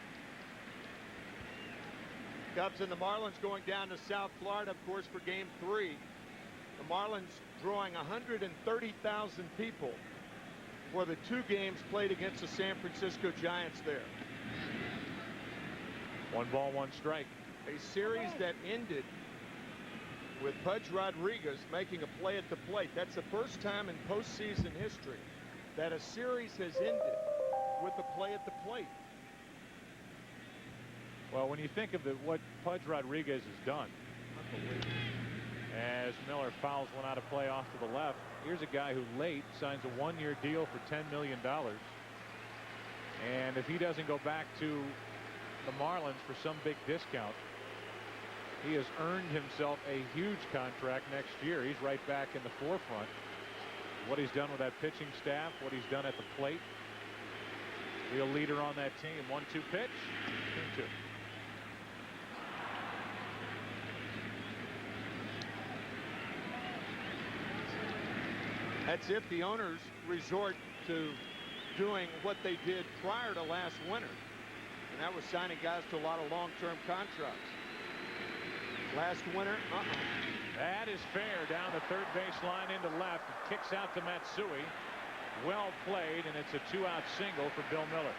Cubs and the Marlins going down to South Florida, of course, for Game 3. The Marlins drawing 130,000 people for the 2 games played against the San Francisco Giants there.
1 ball, 1 strike.
A series that ended with Pudge Rodriguez making a play at the plate. That's the first time in postseason history that a series has ended with the play at the plate.
Well, when you think of what Pudge Rodriguez has done, as Miller fouls one out of play off to the left, here's a guy who late signs a 1-year deal for $10 million. And if he doesn't go back to the Marlins for some big discount, he has earned himself a huge contract next year. He's right back in the forefront. What he's done with that pitching staff, what he's done at the plate. Real leader on that team. 1-2 pitch. 2-2.
That's if the owners resort to doing what they did prior to last winter. And that was signing guys to a lot of long-term contracts. Last winter,
That is fair down the third base line into left. It kicks out to Matsui. Well played, and it's a 2-out single for Bill Miller.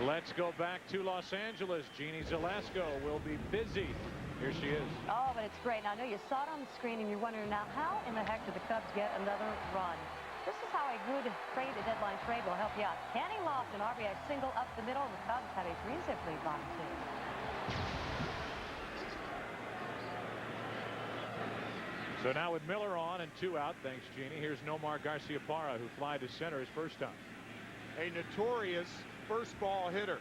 Let's go back to Los Angeles. Jeannie Zalesko will be busy. Here she is.
Oh, but it's great. Now, I know you saw it on the screen, and you're wondering now, how in the heck did the Cubs get another run? This is how a good trade, a deadline trade, will help you out. Kenny Lofton, RBI single up the middle, and the Cubs have a 3-zip lead on 2.
So now with Miller on and 2 out, thanks, Jeannie. Here's Nomar Garciaparra, who fly to center his first time.
a notorious first ball hitter.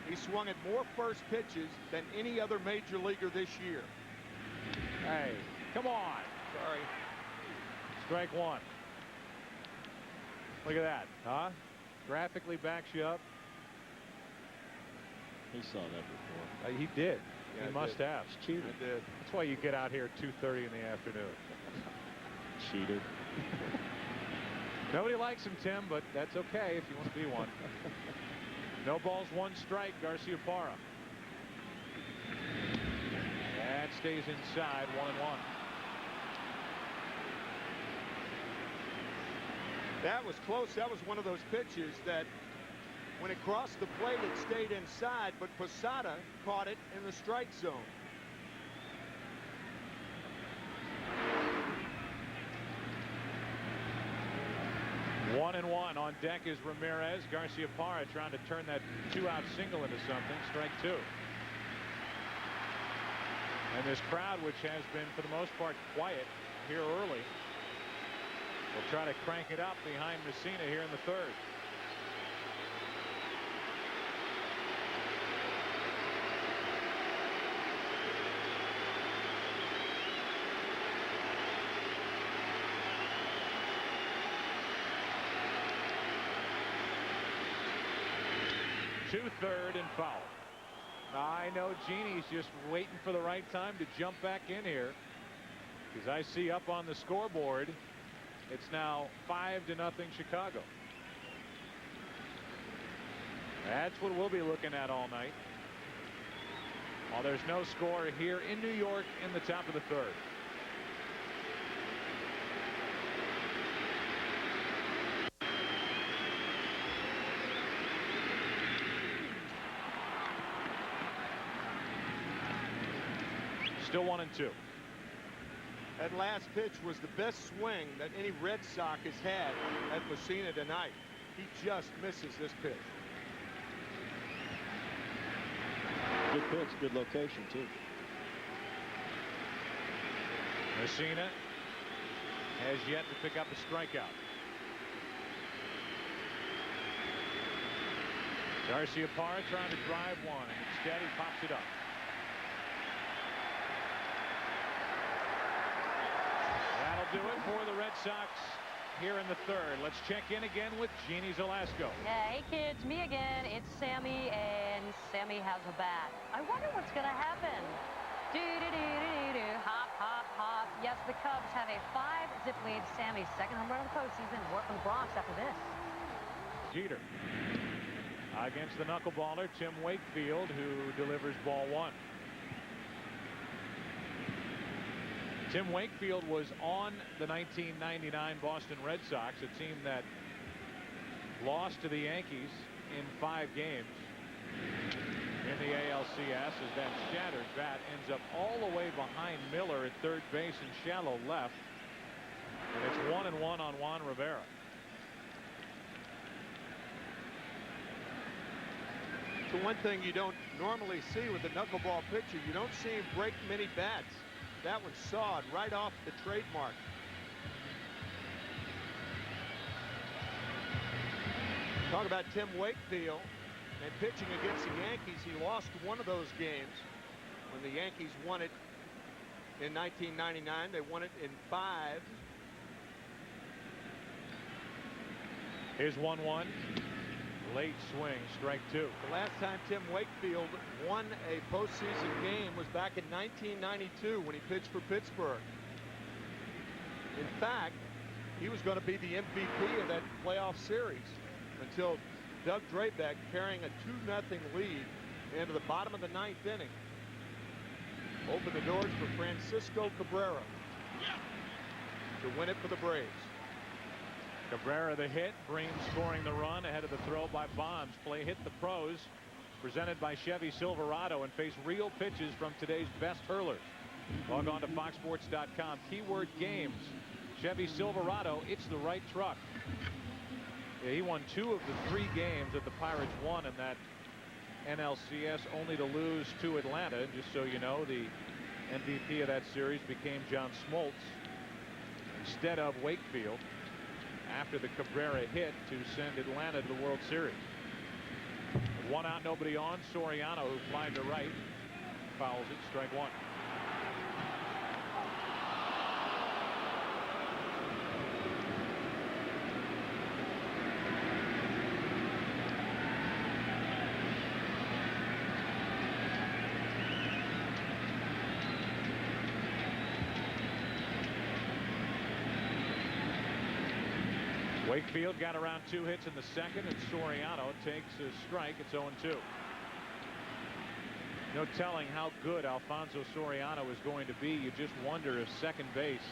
He swung at more first pitches than any other major leaguer this year.
Hey, come on.
Sorry.
Strike 1. Look at that, huh? Graphically backs you up.
He saw that before.
He did.
Yeah,
he must have.
He's cheated.
I did.
That's why you get out here at 2:30 in the afternoon.
Cheated.
Nobody likes him, Tim, but that's okay if you want to be one. No balls, 1 strike, Garciaparra. That stays inside, 1-1.
That was close. That was one of those pitches that when it crossed the plate, it stayed inside, but Posada caught it in the strike zone.
One and one. On deck is Ramirez. Garciaparra trying to turn that 2-out single into something. Strike 2. And this crowd, which has been for the most part quiet here early, will try to crank it up behind Messina here in the third. To third and foul. I know Jeannie's just waiting for the right time to jump back in here, because I see up on the scoreboard it's now 5-0 Chicago. That's what we'll be looking at all night. Well, there's no score here in New York in the top of the third. Still 1-2.
That last pitch was the best swing that any Red Sox has had at Messina tonight. He just misses this pitch.
Good pitch, good location too.
Messina has yet to pick up a strikeout. Garciaparra trying to drive one, and instead he pops it up. That'll do it for the Red Sox here in the third. Let's check in again with Jeannie Zelasco.
Hey kids, me again. It's Sammy, and Sammy has a bat. I wonder what's going to happen. Do-do-do-do-do-do. Hop, hop, hop. Yes, the Cubs have a 5-zip lead. Sammy's second home run of the postseason. More from the Bronx after this.
Jeter against the knuckleballer Tim Wakefield, who delivers ball one. Tim Wakefield was on the 1999 Boston Red Sox, a team that lost to the Yankees in 5 games in the ALCS, as that shattered bat ends up all the way behind Miller at third base and shallow left. And it's 1-1 on Juan Rivera.
So one thing you don't normally see with the knuckleball pitcher, you don't see him break many bats. That one sawed right off the trademark. Talk about Tim Wakefield and pitching against the Yankees. He lost one of those games when the Yankees won it in 1999. They won it in 5.
Here's 1-1. Late swing, strike 2.
The last time Tim Wakefield won a postseason game was back in 1992 when he pitched for Pittsburgh. In fact, he was going to be the MVP of that playoff series until Doug Drabeck, carrying a 2-0 lead into the bottom of the 9th inning, opened the doors for Francisco Cabrera to win it for the Braves.
Cabrera the hit, Breen scoring the run ahead of the throw by Bonds. Play hit the pros, presented by Chevy Silverado, and face real pitches from today's best hurlers. Log on to foxsports.com. Keyword games. Chevy Silverado, it's the right truck. Yeah, he won 2 of the 3 games that the Pirates won in that NLCS, only to lose to Atlanta. And just so you know, the MVP of that series became John Smoltz instead of Wakefield, after the Cabrera hit to send Atlanta to the World Series. With 1 out, nobody on. Soriano, who flied to right, fouls it, strike 1. Wakefield got around 2 hits in the second, and Soriano takes a strike. It's 0-2. No telling how good Alfonso Soriano is going to be. You just wonder if second base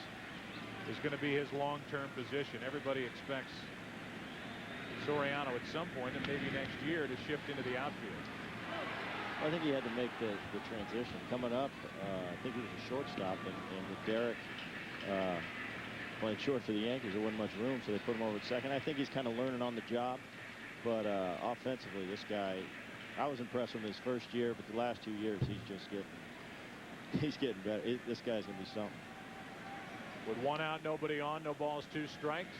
is going to be his long-term position. Everybody expects Soriano at some point, and maybe next year, to shift into the outfield.
I think he had to make the transition. Coming up, I think he was a shortstop, and with Derek playing short for the Yankees, there wasn't much room, so they put him over at second. I think he's kind of learning on the job, but offensively, this guy, I was impressed with him his first year, but the last 2 years, he's getting better. This guy's going to be something.
With 1 out, nobody on, no balls, 2 strikes.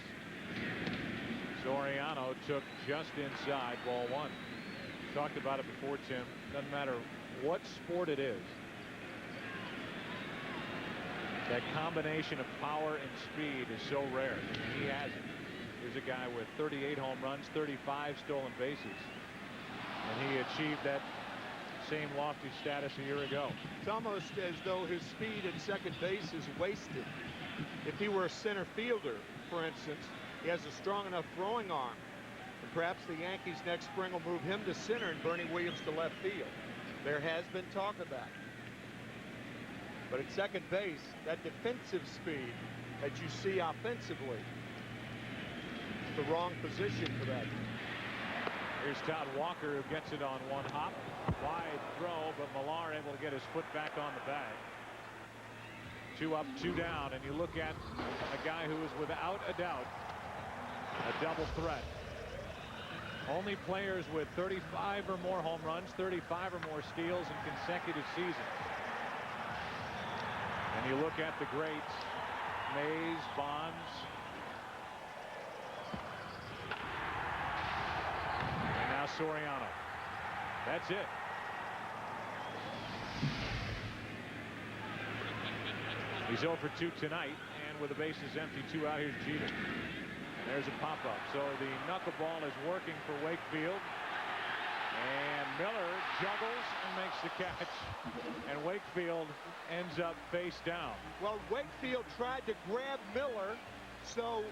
Soriano took just inside, ball 1. Talked about it before, Tim. Doesn't matter what sport it is. That combination of power and speed is so rare. He has it. Here's a guy with 38 home runs, 35 stolen bases. And he achieved that same lofty status a year ago.
It's almost as though his speed at second base is wasted. If he were a center fielder, for instance, he has a strong enough throwing arm. And perhaps the Yankees next spring will move him to center and Bernie Williams to left field. There has been talk of that. But at second base, that defensive speed that you see offensively, the wrong position for that.
Here's Todd Walker, who gets it on one hop. Wide throw, but Millar able to get his foot back on the bag. 2 up, 2 down, and you look at a guy who is without a doubt a double threat. Only players with 35 or more home runs, 35 or more steals in consecutive seasons. And you look at the greats, Mays, Bonds, and now Soriano. That's it. He's 0 for 2 tonight, and with the bases empty, 2 out, here's Jeter. And there's a pop-up. So the knuckleball is working for Wakefield. And Miller juggles and makes the catch. And Wakefield ends up face down.
Well, Wakefield tried to grab Miller so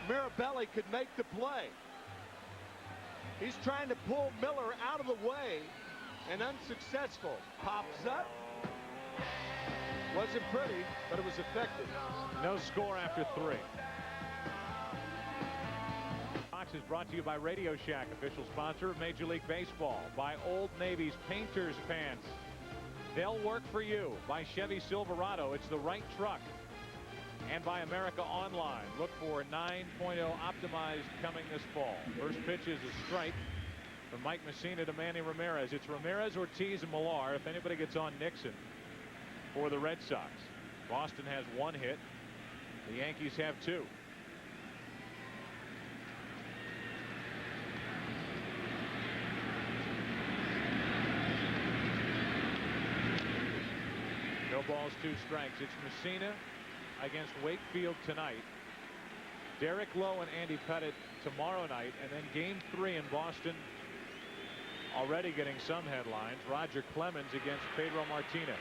Mirabelli could make the play. He's trying to pull Miller out of the way and unsuccessful. Pops up. Wasn't pretty, but it was effective.
No score after 3. Fox is brought to you by Radio Shack, official sponsor of Major League Baseball. By Old Navy's Painter's Pants. They'll work for you. By Chevy Silverado, it's the right truck. And by America Online. Look for 9.0 optimized coming this fall. First pitch is a strike from Mike Messina to Manny Ramirez. It's Ramirez, Ortiz, and Millar. If anybody gets on Nixon for the Red Sox. Boston has 1 hit. The Yankees have 2. No balls, 2 strikes. It's Messina against Wakefield tonight. Derek Lowe and Andy Pettit tomorrow night, and then game 3 in Boston. Already getting some headlines. Roger Clemens against Pedro Martinez.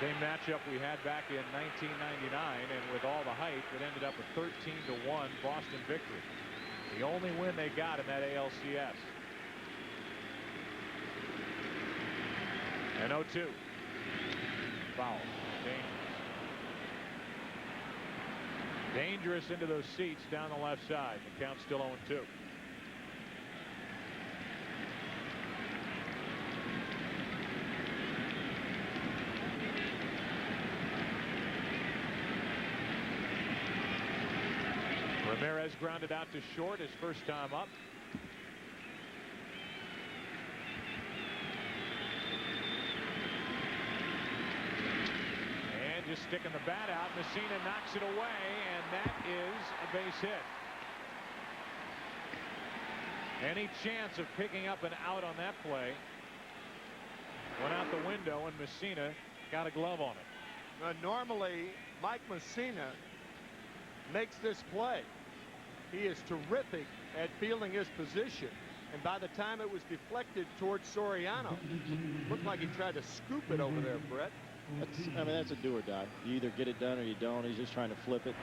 Same matchup we had back in 1999, and with all the hype, it ended up a 13-1 Boston victory. The only win they got in that ALCS. And 0-2. Foul. Dangerous into those seats down the left side. The count's still 0-2. Ramirez grounded out to short his first time up. And just sticking the bat out, Messina knocks it away, and that is a base hit. Any chance of picking up an out on that play went out the window, and Messina got a glove on it.
Normally, Mike Messina makes this play. He is terrific at fielding his position. And by the time it was deflected towards Soriano, looked like he tried to scoop it over there, Brett.
That's a do or die. You either get it done or you don't. He's just trying to flip it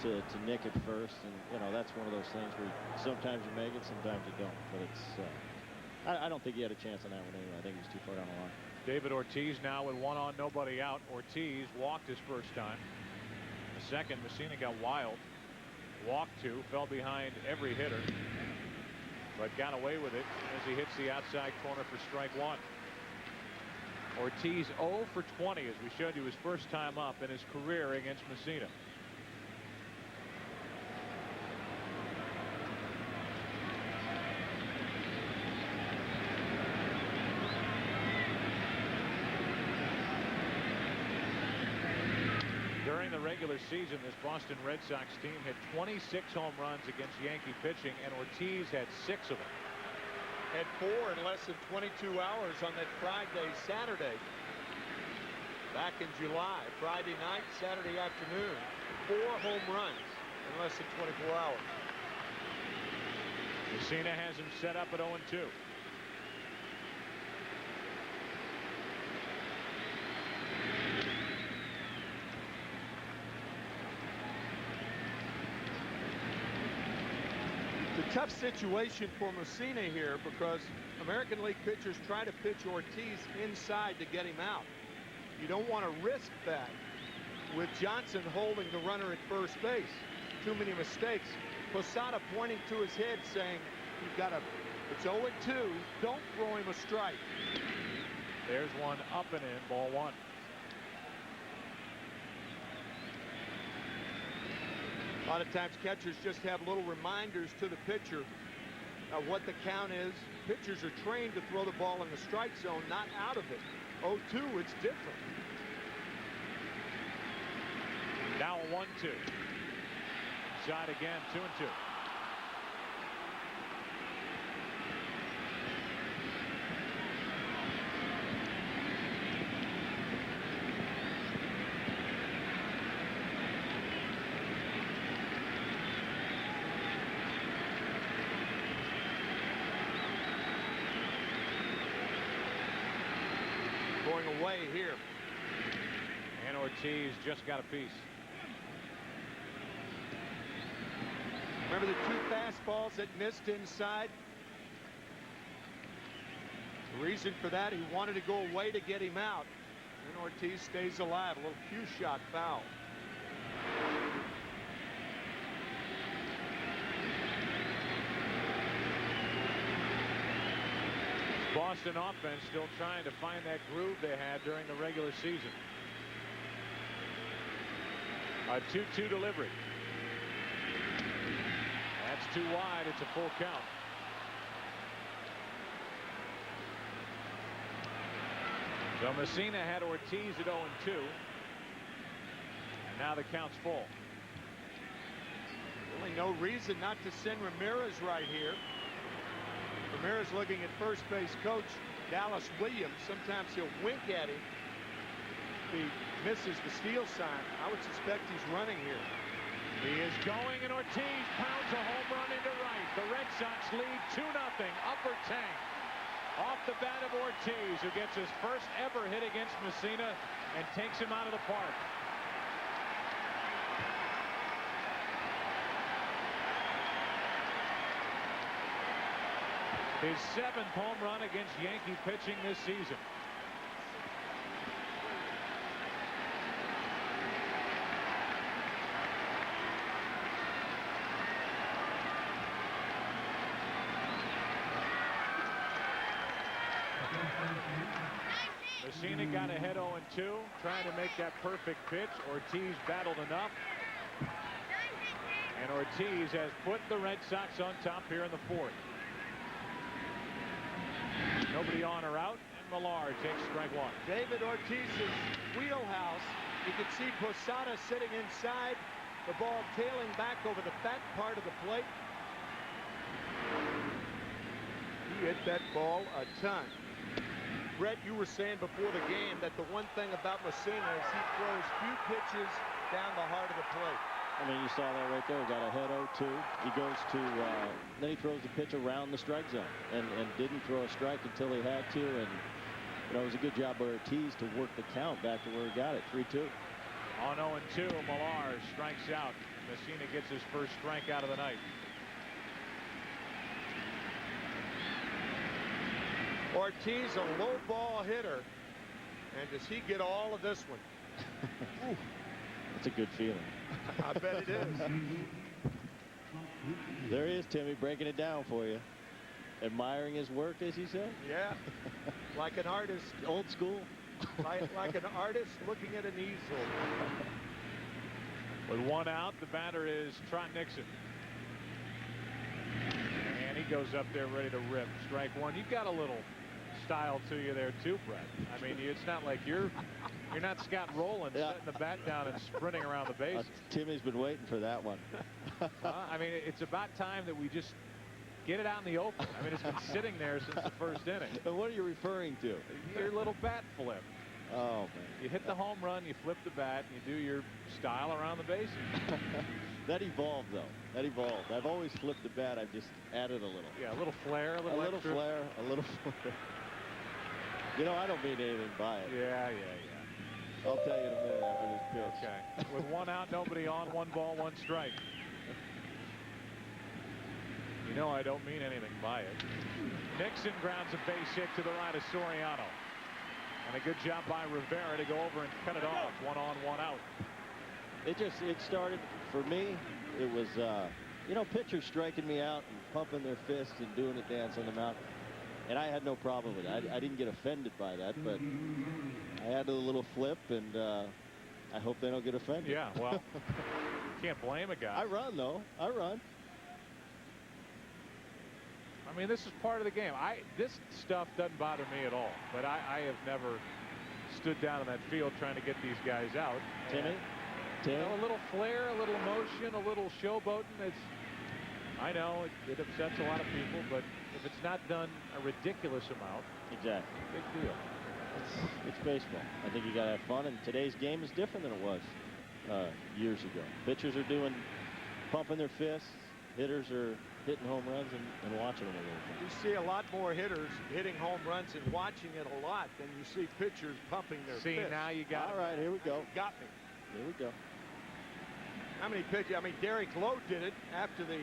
to nick it first. And, that's one of those things where sometimes you make it, sometimes you don't. But it's, I don't think he had a chance on that one anyway. I think he was too far down the line.
David Ortiz now with 1 on, nobody out. Ortiz walked his first time. The second, Messina got wild. Walked 2, fell behind every hitter, but got away with it as he hits the outside corner for strike 1. Ortiz 0 for 20, as we showed you his first time up in his career against Messina. During the regular season, this Boston Red Sox team had 26 home runs against Yankee pitching, and Ortiz had 6 of them.
Had 4 in less than 22 hours on that Saturday. Back in July, Friday night, Saturday afternoon. 4 home runs in less than 24 hours.
Messina has him set up at 0-2.
Tough situation for Messina here because American League pitchers try to pitch Ortiz inside to get him out. You don't want to risk that with Johnson holding the runner at first base. Too many mistakes. Posada pointing to his head saying, you've got to, it's 0-2, don't throw him a strike.
There's one up and in, ball one.
A lot of times catchers just have little reminders to the pitcher of what the count is. Pitchers are trained to throw the ball in the strike zone, not out of it. 0-2, it's different.
Now a 1-2. Shot again, 2-2.
Going away here.
And Ortiz just got a piece.
Remember the 2 fastballs that missed inside? The reason for that, he wanted to go away to get him out. And Ortiz stays alive. A little cue shot foul.
Boston offense still trying to find that groove they had during the regular season. A 2-2 delivery. That's too wide. It's a full count. So Messina had Ortiz at 0-2. And now the count's full.
Really no reason not to send Ramirez right here. Ramirez looking at first base coach Dallas Williams. Sometimes he'll wink at him if he misses the steal sign. I would suspect he's running here.
He is going, and Ortiz pounds a home run into right. The Red Sox lead 2-0. Upper tank off the bat of Ortiz, who gets his first ever hit against Messina and takes him out of the park. His 7th home run against Yankee pitching this season. Messina got ahead 0-2, trying to make that perfect pitch. Ortiz battled enough. And Ortiz has put the Red Sox on top here in the 4th. Nobody on or out, and Millar takes strike 1.
David Ortiz's wheelhouse. You can see Posada sitting inside, the ball tailing back over the fat part of the plate. He hit that ball a ton. Brett, you were saying before the game that the one thing about Messina is he throws few pitches down the heart of the plate.
I mean, you saw that right there. He got ahead 0-2. He goes to, then he throws the pitch around the strike zone and didn't throw a strike until he had to. And, you know, it was a good job by Ortiz to work the count back to where he got it, 3-2.
On 0-2, Millar strikes out. Messina gets his first strike out of the night.
Ortiz, a low ball hitter. And does he get all of this one?
That's a good feeling.
I bet it is.
There he is, Timmy, breaking it down for you. Admiring his work, as you said.
Yeah. Like an artist.
Old school.
like an artist looking at an easel.
With one out, the batter is Trot Nixon. And he goes up there ready to rip. Strike 1. You've got a little style to you there too, Brett. I mean, it's not like you're not Scott Rowland setting the bat down and sprinting around the bases.
Timmy's been waiting for that one.
I mean, it's about time that we just get it out in the open. I mean, it's been sitting there since the first inning.
And what are you referring to?
Your little bat flip.
Oh, man.
You hit the home run, you flip the bat, and you do your style around the bases.
That evolved, though. That evolved. I've always flipped the bat. I've just added a little.
Yeah, a little flair, a little extra.
Flair, a little flair. You know, I don't mean anything by it.
Yeah.
I'll tell you in a minute after this pitch.
Okay. With one out, nobody on, 1 ball, 1 strike. know I don't mean anything by it. Nixon grounds a base hit to the right of Soriano. And a good job by Rivera to go over and cut it off. 1 on, 1 out.
It started for me. It was you know, pitchers striking me out and pumping their fists and doing a dance on the mound, and I had no problem with it. I didn't get offended by that, but I had a little flip, and I hope they don't get offended.
Yeah, well, can't blame a guy.
I run though. I run.
I mean, this is part of the game. This stuff doesn't bother me at all, but I have never stood down in that field trying to get these guys out.
Timmy?
You know, a little flair, a little emotion, a little showboating. I know it upsets a lot of people, but if it's not done a ridiculous amount,
exactly,
big deal.
It's baseball. I think you got to have fun, and today's game is different than it was years ago. Pitchers are pumping their fists. Hitters are hitting home runs and watching them a little bit.
You see a lot more hitters hitting home runs and watching it a lot than you see pitchers pumping their fists.
Now you got
All right, here we go.
Got me.
Here we go.
How many pitches? I mean, Derek Lowe did it after the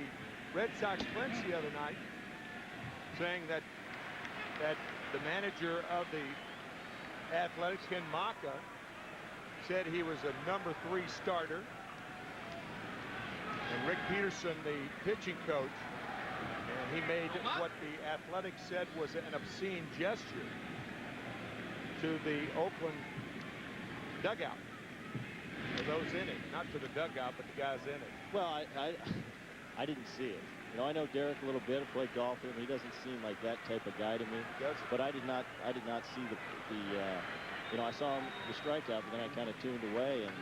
Red Sox clinch the other night, saying that the manager of the Athletics, Ken Maka, said he was a number 3 starter. And Rick Peterson, the pitching coach, and he made what the Athletics said was an obscene gesture to the Oakland dugout. For those in it, not to the dugout, but the guys in it.
Well, I didn't see it. You know, I know Derek a little bit. I played golf with him. He doesn't seem like that type of guy to me. But I did not see the you know, I saw him the strikeout, but then I kind of tuned away, and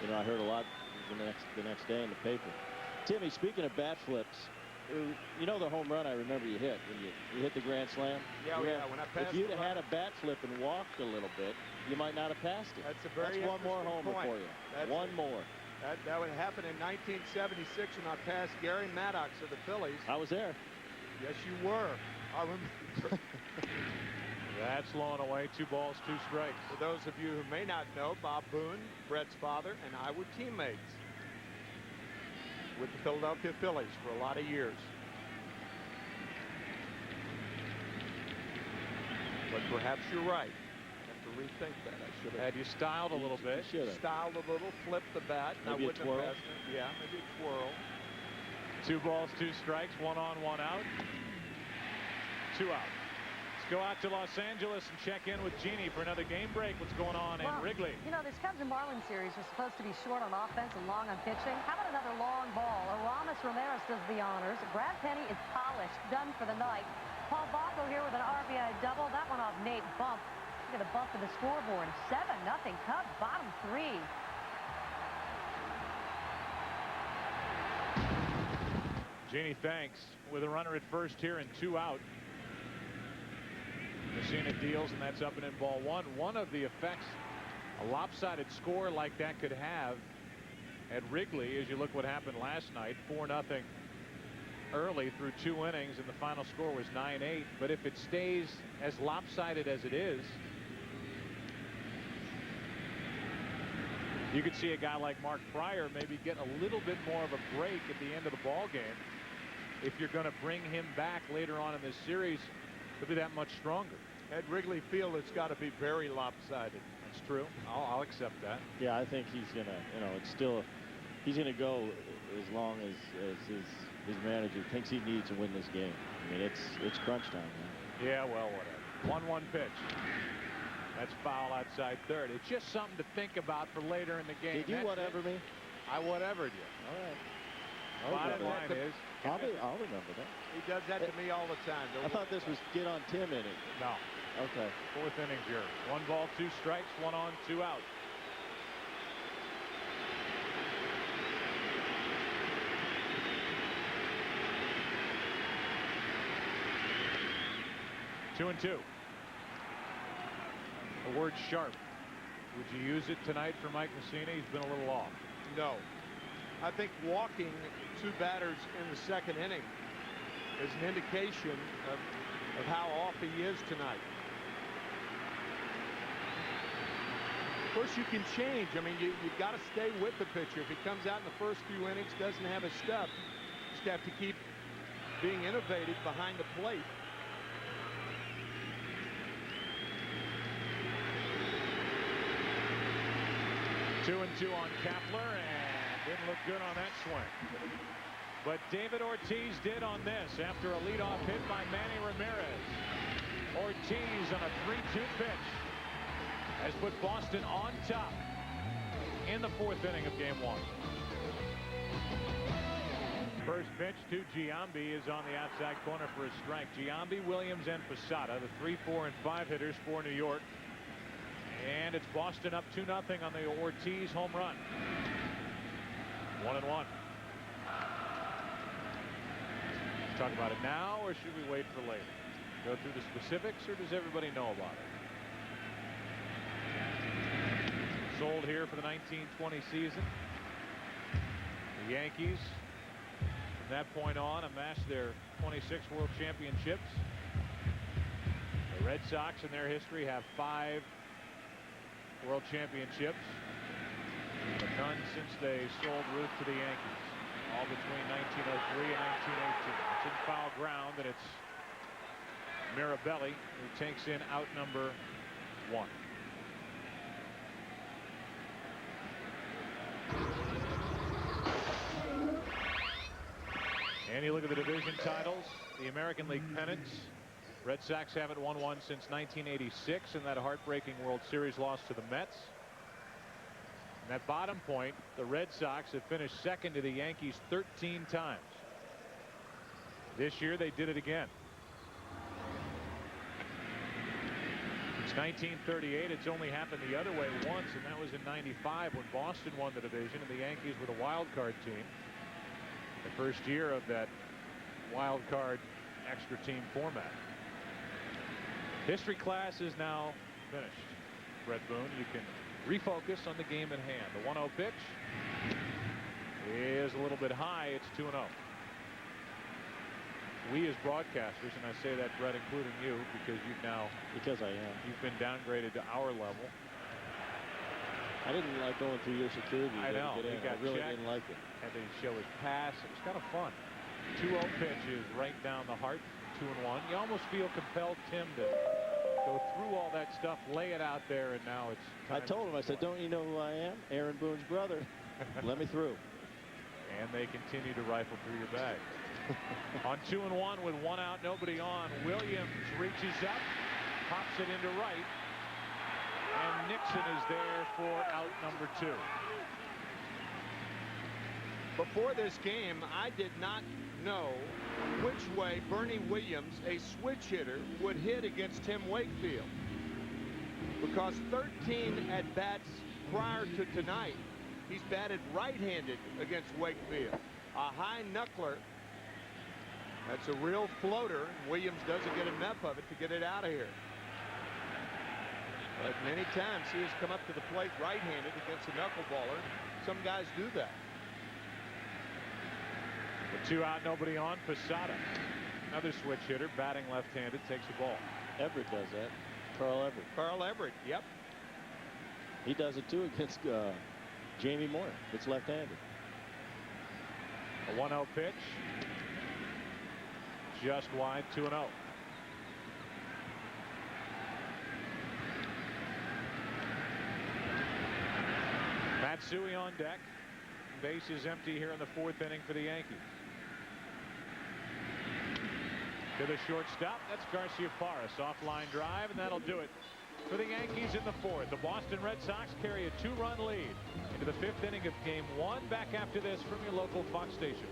you know, I heard a lot the next day in the paper. Timmy, speaking of bat flips, you know the home run I remember you hit when you hit the grand slam.
Yeah, when I passed.
If you'd have had a bat flip and walked a little bit, you might not have passed it.
That's
one more homer
point
for you. One more.
That would happen in 1976 when I passed Gary Maddox of the Phillies.
I was there.
Yes, you were. I remember.
That's blowing away. 2 balls, 2 strikes.
For those of you who may not know, Bob Boone, Brett's father, and I were teammates with the Philadelphia Phillies for a lot of years. But perhaps you're right. I have to rethink that. I should have.
Had you styled a little bit.
Styled a little, flipped the bat.
Maybe
I wouldn't
a twirl.
have passed it. Yeah, maybe a twirl.
2 balls, 2 strikes. 1 on, 1 out. 2 out. Let's go out to Los Angeles and check in with Jeannie for another game break. What's going on in Wrigley?
You know, this Cubs and Marlins series are supposed to be short on offense and long on pitching. How about another long ball? Aramis Ramirez does the honors. Brad Penny is polished, done for the night. Paul Bacco here with an RBI double. That one off Nate Bump. Look at the bump to the scoreboard. 7-0 Cubs, bottom 3.
Jeannie, thanks. With a runner at first here and 2 out. Messina deals, and that's up and in ball 1. One of the effects a lopsided score like that could have at Wrigley, as you look what happened last night, 4-0 early through 2 innings, and the final score was 9-8. But if it stays as lopsided as it is, you could see a guy like Mark Pryor maybe get a little bit more of a break at the end of the ball game. If you're going to bring him back later on in this series, to be that much stronger.
At Wrigley Field, it's got to be very lopsided.
That's true. I'll accept that.
Yeah, I think he's gonna, you know, it's still, he's gonna go as long as his manager thinks he needs to win this game. I mean, it's crunch time, man.
Yeah, well, whatever. 1-1 pitch. That's foul outside third. It's just something to think about for later in the game.
Did you whatever me?
I whatevered you.
All right.
Bottom line is,
I'll remember that.
He does that to me all the time.
I thought this was get on Tim inning.
No.
Okay.
4th inning here. 1 ball, 2 strikes, 1 on, 2 out. Two and 2. The word sharp. Would you use it tonight for Mike Messina? He's been a little off.
No. I think walking 2 batters in the 2nd inning is an indication of how off he is tonight. Of course, you can change. I mean, you've got to stay with the pitcher. If he comes out in the first few innings, doesn't have his stuff, you just have to keep being innovative behind the plate.
Two and two on Kepler, and didn't look good on that swing. But David Ortiz did on this after a leadoff hit by Manny Ramirez. Ortiz on a 3-2 pitch has put Boston on top in the 4th inning of Game 1. First pitch to Giambi is on the outside corner for a strike. Giambi, Williams, and Posada, the 3, 4, and 5 hitters for New York. And it's Boston up 2-0 on the Ortiz home run. 1-1. Talk about it now, or should we wait for later? Go through the specifics, or does everybody know about it? Sold here for the 1920 season. The Yankees, from that point on, amassed their 26 World Championships. The Red Sox, in their history, have 5 World Championships, but none since they sold Ruth to the Yankees, all between 1903 and 1918. It's in foul ground, and it's Mirabelli who takes in out number 1. And you look at the division titles, the American League pennants. Red Sox haven't won one since 1986 in that heartbreaking World Series loss to the Mets. And that bottom point, the Red Sox have finished second to the Yankees 13 times. This year they did it again. Since 1938, it's only happened the other way once, and that was in '95 when Boston won the division and the Yankees were the wild card team. The first year of that wild card extra team format. History class is now finished. Brett Boone, you can refocus on the game at hand. The 1-0 pitch is a little bit high. It's 2-0. We as broadcasters, and I say that, Brett, including you, because you've now,
because I am,
you've been downgraded to our level.
I didn't like going through your security.
I know.
He got I really didn't like it.
Had to show his pass. It was kind of fun. 2-0 pitch is right down the heart. 2-1. You almost feel compelled, Tim, to go through all that stuff, lay it out there, and now it's time.
I told him, I said, don't you know who I am? Aaron Boone's brother. Let me through.
And they continue to rifle through your bag. On 2-1 with 1 out, nobody on, Williams reaches up, pops it into right, and Nixon is there for out number 2.
Before this game, I did not know which way Bernie Williams, a switch hitter, would hit against Tim Wakefield, because 13 at-bats prior to tonight, he's batted right-handed against Wakefield. A high knuckler. That's a real floater. Williams doesn't get enough of it to get it out of here. But many times he has come up to the plate right-handed against a knuckleballer. Some guys do that.
With 2 out, nobody on. Posada, another switch hitter, batting left-handed, takes the ball.
Everett does that. Carl Everett.
Carl Everett, yep.
He does it too against Jamie Moore. It's left-handed.
A 1-0 pitch. Just wide, 2-0. Matsui on deck. Base is empty here in the 4th inning for the Yankees. To the shortstop, that's Garciaparra. Soft line drive, and that'll do it for the Yankees in the 4th. The Boston Red Sox carry a 2-run lead into the 5th inning of Game 1. Back after this from your local Fox station.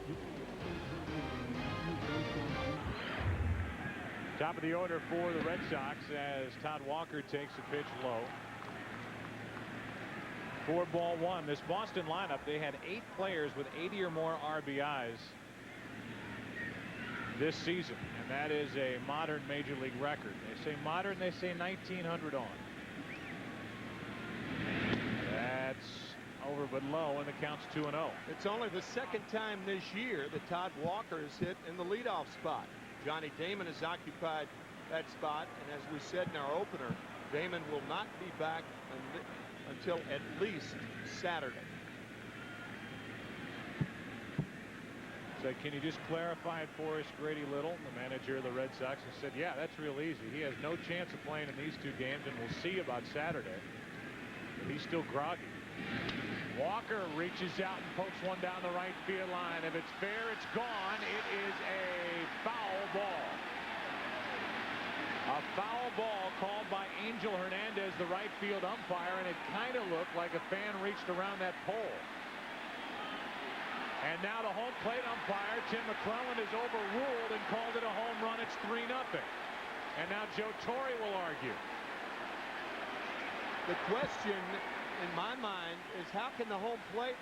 Top of the order for the Red Sox as Todd Walker takes a pitch low. 4-1. This Boston lineup, they had 8 players with 80 or more RBIs this season, and that is a modern major league record. They say modern, they say 1900 on. That's over but low, and the count's 2-0.
It's only the 2nd time this year that Todd Walker has hit in the leadoff spot. Johnny Damon has occupied that spot, and as we said in our opener, Damon will not be back until at least Saturday.
So said, can you just clarify it for us, Grady Little, the manager of the Red Sox? And said, yeah, that's real easy. He has no chance of playing in these 2 games, and we'll see about Saturday. But he's still groggy. Walker reaches out and pokes one down the right field line. If it's fair, it's gone. It is a foul ball. A foul ball called by Angel Hernandez, the right field umpire, and it kind of looked like a fan reached around that pole. And now the home plate umpire, Tim McClellan, is overruled and called it a home run. It's 3-0. And now Joe Torre will argue.
The question in my mind is, how can the home plate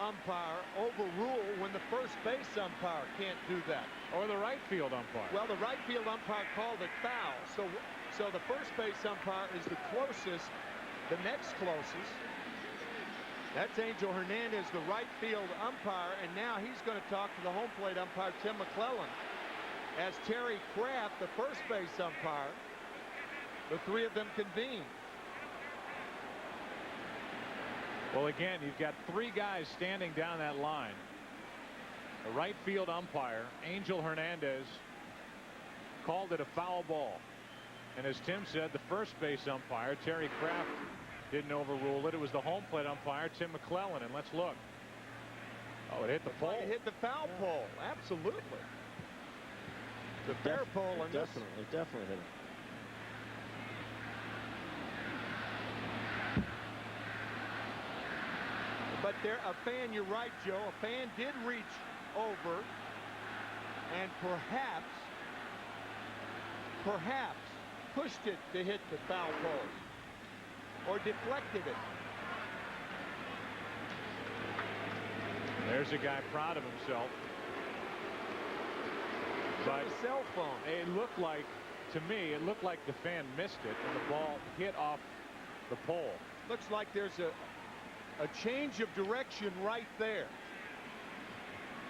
umpire overrule when the first base umpire can't do that?
Or the right field umpire.
Well, the right field umpire called it foul. So the first base umpire is the closest, the next closest. That's Angel Hernandez, the right field umpire, and now he's going to talk to the home plate umpire, Tim McClellan. As Terry Kraft, the first base umpire, the 3 of them convene.
Well, again, you've got 3 guys standing down that line. The right field umpire, Angel Hernandez, called it a foul ball. And as Tim said, the first base umpire, Terry Kraft, didn't overrule it. It was the home plate umpire, Tim McClellan. And let's look. Oh, it hit the pole.
It hit the foul pole. Absolutely. The fair pole. And
definitely hit it.
But there, a fan, you're right, Joe, a fan did reach over and perhaps pushed it to hit the foul pole or deflected it.
There's a guy proud of himself. But
a cell phone.
It looked like, to me, it looked like the fan missed it and the ball hit off the pole.
Looks like there's a change of direction right there.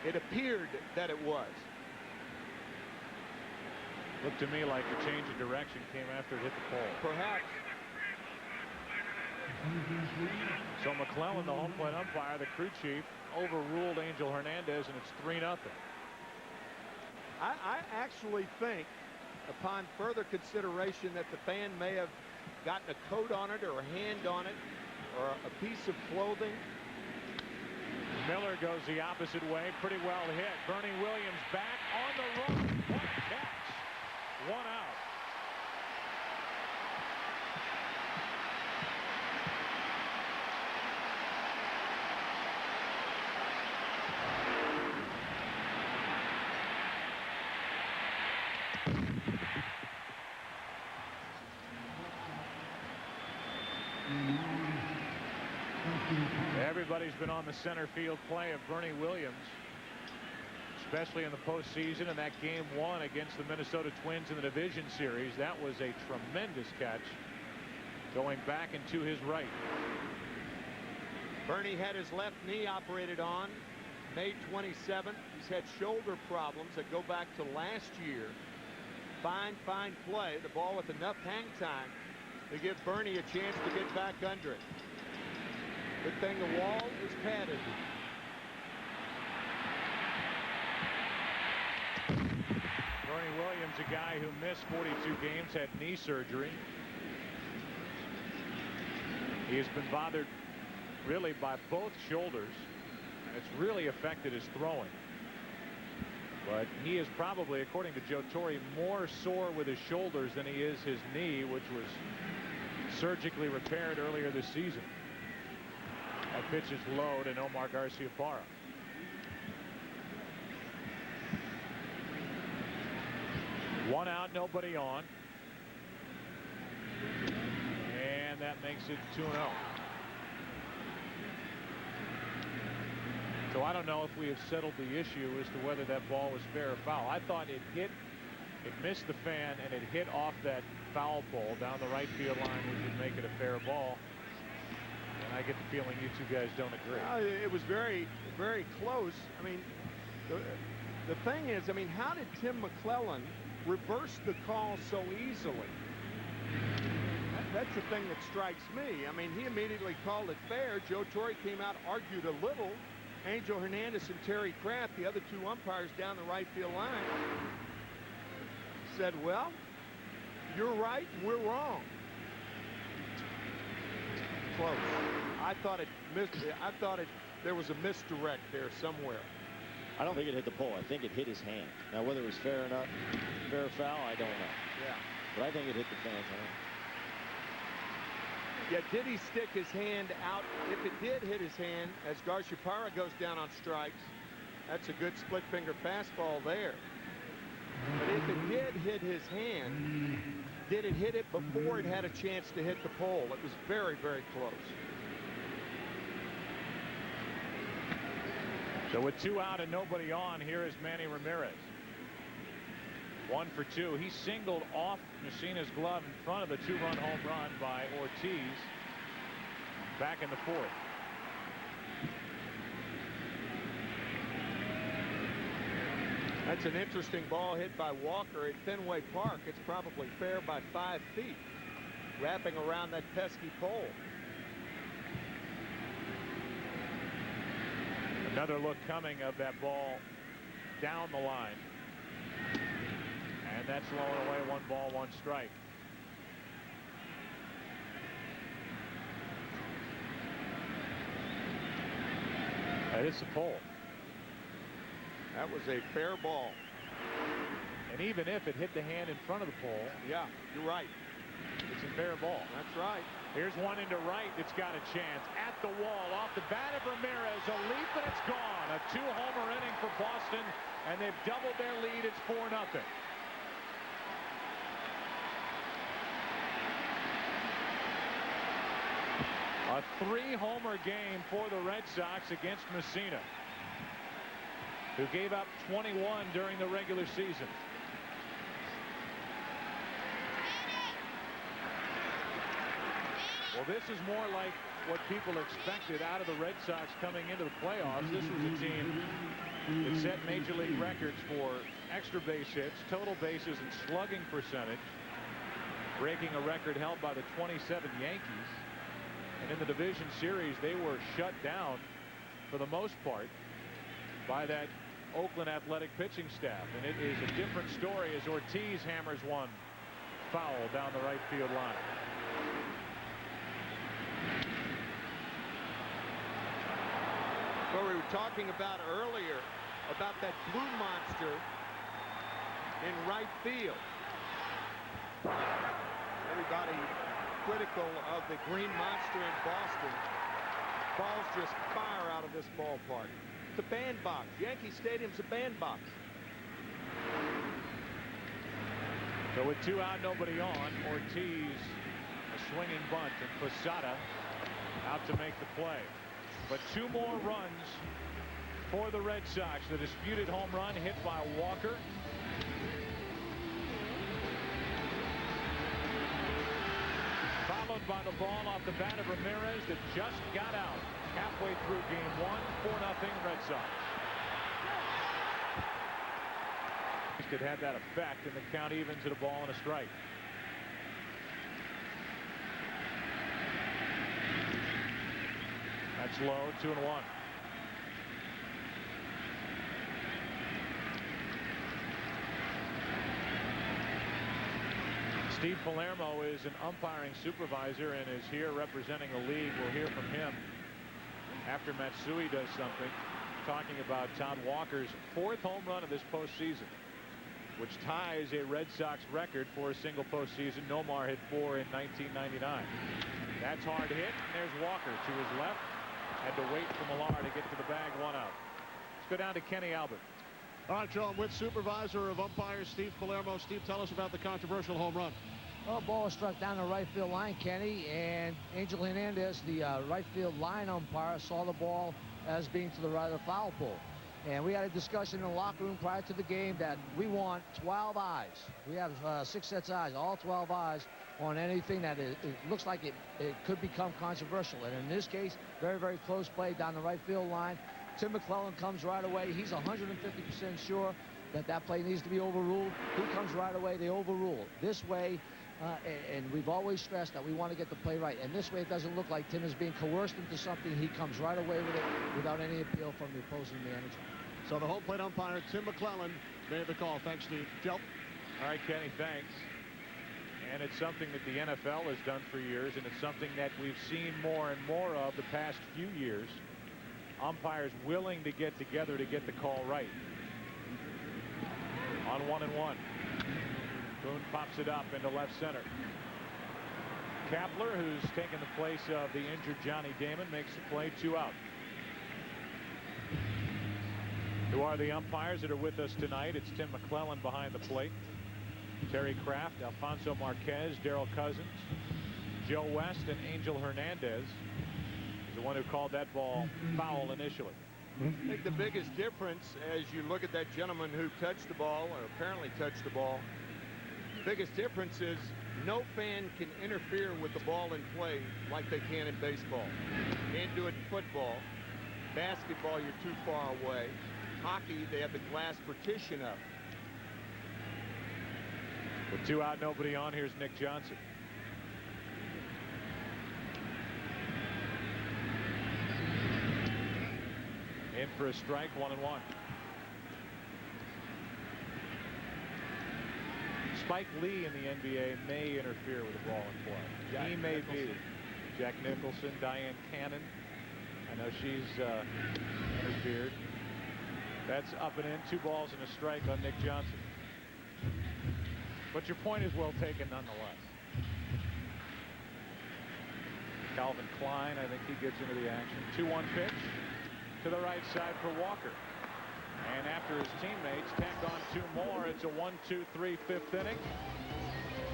It appeared that it was.
Looked to me like the change of direction came after it hit the pole.
Perhaps.
So McClellan, the home plate umpire, the crew chief, overruled Angel Hernandez, and it's 3-0.
I actually think, upon further consideration, that the fan may have gotten a coat on it or a hand on it or a piece of clothing.
Miller goes the opposite way. Pretty well hit. Bernie Williams back on the run. What a catch. 1 out. Everybody's been on the center field play of Bernie Williams, especially in the postseason, and that game 1 against the Minnesota Twins in the division series. That was a tremendous catch going back and to his right.
Bernie had his left knee operated on May 27th. He's had shoulder problems that go back to last year. Fine play. The ball with enough hang time to give Bernie a chance to get back under it. Good thing the wall is padded.
Bernie Williams, a guy who missed 42 games, had knee surgery. He has been bothered really by both shoulders, and it's really affected his throwing. But he is probably, according to Joe Torre, more sore with his shoulders than he is his knee, which was surgically repaired earlier this season. That pitch is low to Omar Garciaparra. One out, nobody on. And that makes it 2-0. So I don't know if we have settled the issue as to whether that ball was fair or foul. I thought it missed the fan, and it hit off that foul pole down the right field line, which would make it a fair ball. And I get the feeling you two guys don't agree.
It was very close. I mean, the thing is, I mean, how did Tim McClellan reverse the call so easily? That's the thing that strikes me. I mean, he immediately called it fair. Joe Torre came out, argued a little, Angel Hernandez and Terry Kraft, the other two umpires down the right field line, said, well, you're right and we're wrong. Close. I thought there was a misdirect there somewhere.
I don't think it hit the pole. I think it hit his hand. Now, whether it was fair enough, fair or foul, I don't know.
Yeah.
But I think it hit the fence.
Yeah, did he stick his hand out? If it did hit his hand, as Garciaparra goes down on strikes, that's a good split finger fastball there. But if it did hit his hand, did it hit it before it had a chance to hit the pole? It was very, very close.
So with 2 out and nobody on, here is Manny Ramirez. 1 for 2. He singled off Messina's glove in front of the 2-run home run by Ortiz back in the 4th.
That's an interesting ball hit by Walker at Fenway Park. It's probably fair by 5 feet, wrapping around that pesky pole.
Another look coming of that ball down the line. And that's lowered away. 1 ball, 1 strike. That is the pole.
That was a fair ball.
And even if it hit the hand in front of the pole,
yeah, you're right.
It's a fair ball.
That's right.
Here's one into right. It's got a chance. At the wall, off the bat of Ramirez. A leap, and it's gone. A 2-homer inning for Boston, and they've doubled their lead. It's 4-0. A 3-homer game for the Red Sox against Messina, who gave up 21 during the regular season. Well, this is more like what people expected out of the Red Sox coming into the playoffs. This was a team that set major league records for extra base hits, total bases, and slugging percentage, breaking a record held by the 27 Yankees. And in the division series, they were shut down for the most part by that Oakland Athletic pitching staff. And it is a different story as Ortiz hammers one foul down the right field line.
What we were talking about earlier, about that blue monster in right field. Everybody critical of the green monster in Boston. Balls just fire out of this ballpark. It's a bandbox. Yankee Stadium's a bandbox.
So with 2 out, nobody on, Ortiz a swinging bunt, and Posada out to make the play. But 2 more runs for the Red Sox. The disputed home run hit by Walker. Followed by the ball off the bat of Ramirez that just got out halfway through game 1. 4-0 Red Sox. Could have that effect, and the count evens at a ball and a strike. That's low. 2-1. Steve Palermo is an umpiring supervisor and is here representing the league. We'll hear from him after Matsui does something, talking about Todd Walker's 4th home run of this postseason, which ties a Red Sox record for a single postseason. Nomar hit 4 in 1999. That's hard hit, and there's Walker to his left. Had to wait for Millar to get to the bag. 1 out. Let's go down to Kenny Albert.
All right, Joe, I'm with supervisor of umpires Steve Palermo. Steve, tell us about the controversial home run.
Well, ball was struck down the right field line, Kenny, and Angel Hernandez, the right field line umpire, saw the ball as being to the right of the foul pole. And we had a discussion in the locker room prior to the game that we want 12 eyes. We have 6 sets of eyes, all 12 eyes on anything that it looks like it could become controversial. And in this case, very, very close play down the right field line. Tim McClellan comes right away. He's 150% sure that that play needs to be overruled. He comes right away. They overrule. This way, and we've always stressed that we want to get the play right. And this way, it doesn't look like Tim is being coerced into something. He comes right away with it without any appeal from the opposing manager.
So the home plate umpire, Tim McClellan, made the call. Thanks, Steve. Joe.
All right, Kenny, thanks. And it's something that the NFL has done for years, and it's something that we've seen more and more of the past few years. Umpires willing to get together to get the call right. On 1-1. Boone pops it up into left center. Kapler, who's taken the place of the injured Johnny Damon, makes the play. 2 out. Who are the umpires that are with us tonight? It's Tim McClellan behind the plate. Terry Kraft, Alfonso Marquez, Darrell Cousins, Joe West, and Angel Hernandez is the one who called that ball foul initially.
I think the biggest difference as you look at that gentleman who touched the ball, or apparently touched the ball, the biggest difference is no fan can interfere with the ball in play like they can in baseball. Can't do it in football. Basketball, you're too far away. Hockey, they have the glass partition up.
With 2 out, nobody on, here's Nick Johnson. In for a strike, 1-1. Spike Lee in the NBA may interfere with the ball in play. He may be. Jack Nicholson, Diane Cannon. I know she's interfered. That's up and in. 2 balls and a strike on Nick Johnson. But your point is well taken nonetheless. Calvin Klein, I think he gets into the action. 2-1 pitch to the right side for Walker. And after his teammates tack on 2 more, it's a 1-2-3 5th inning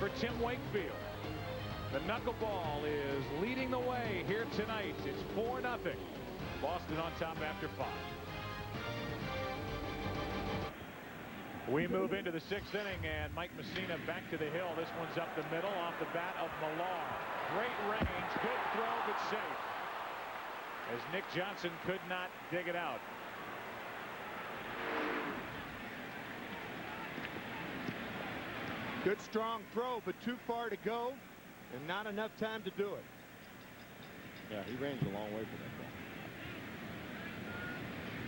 for Tim Wakefield. The knuckleball is leading the way here tonight. It's 4-0. Boston on top after 5. We move into the 6th inning, and Mike Messina back to the hill. This one's up the middle off the bat of Millar. Great range, good throw, but safe, as Nick Johnson could not dig it out.
Good strong throw, but too far to go and not enough time to do it.
Yeah, he ranged a long way for that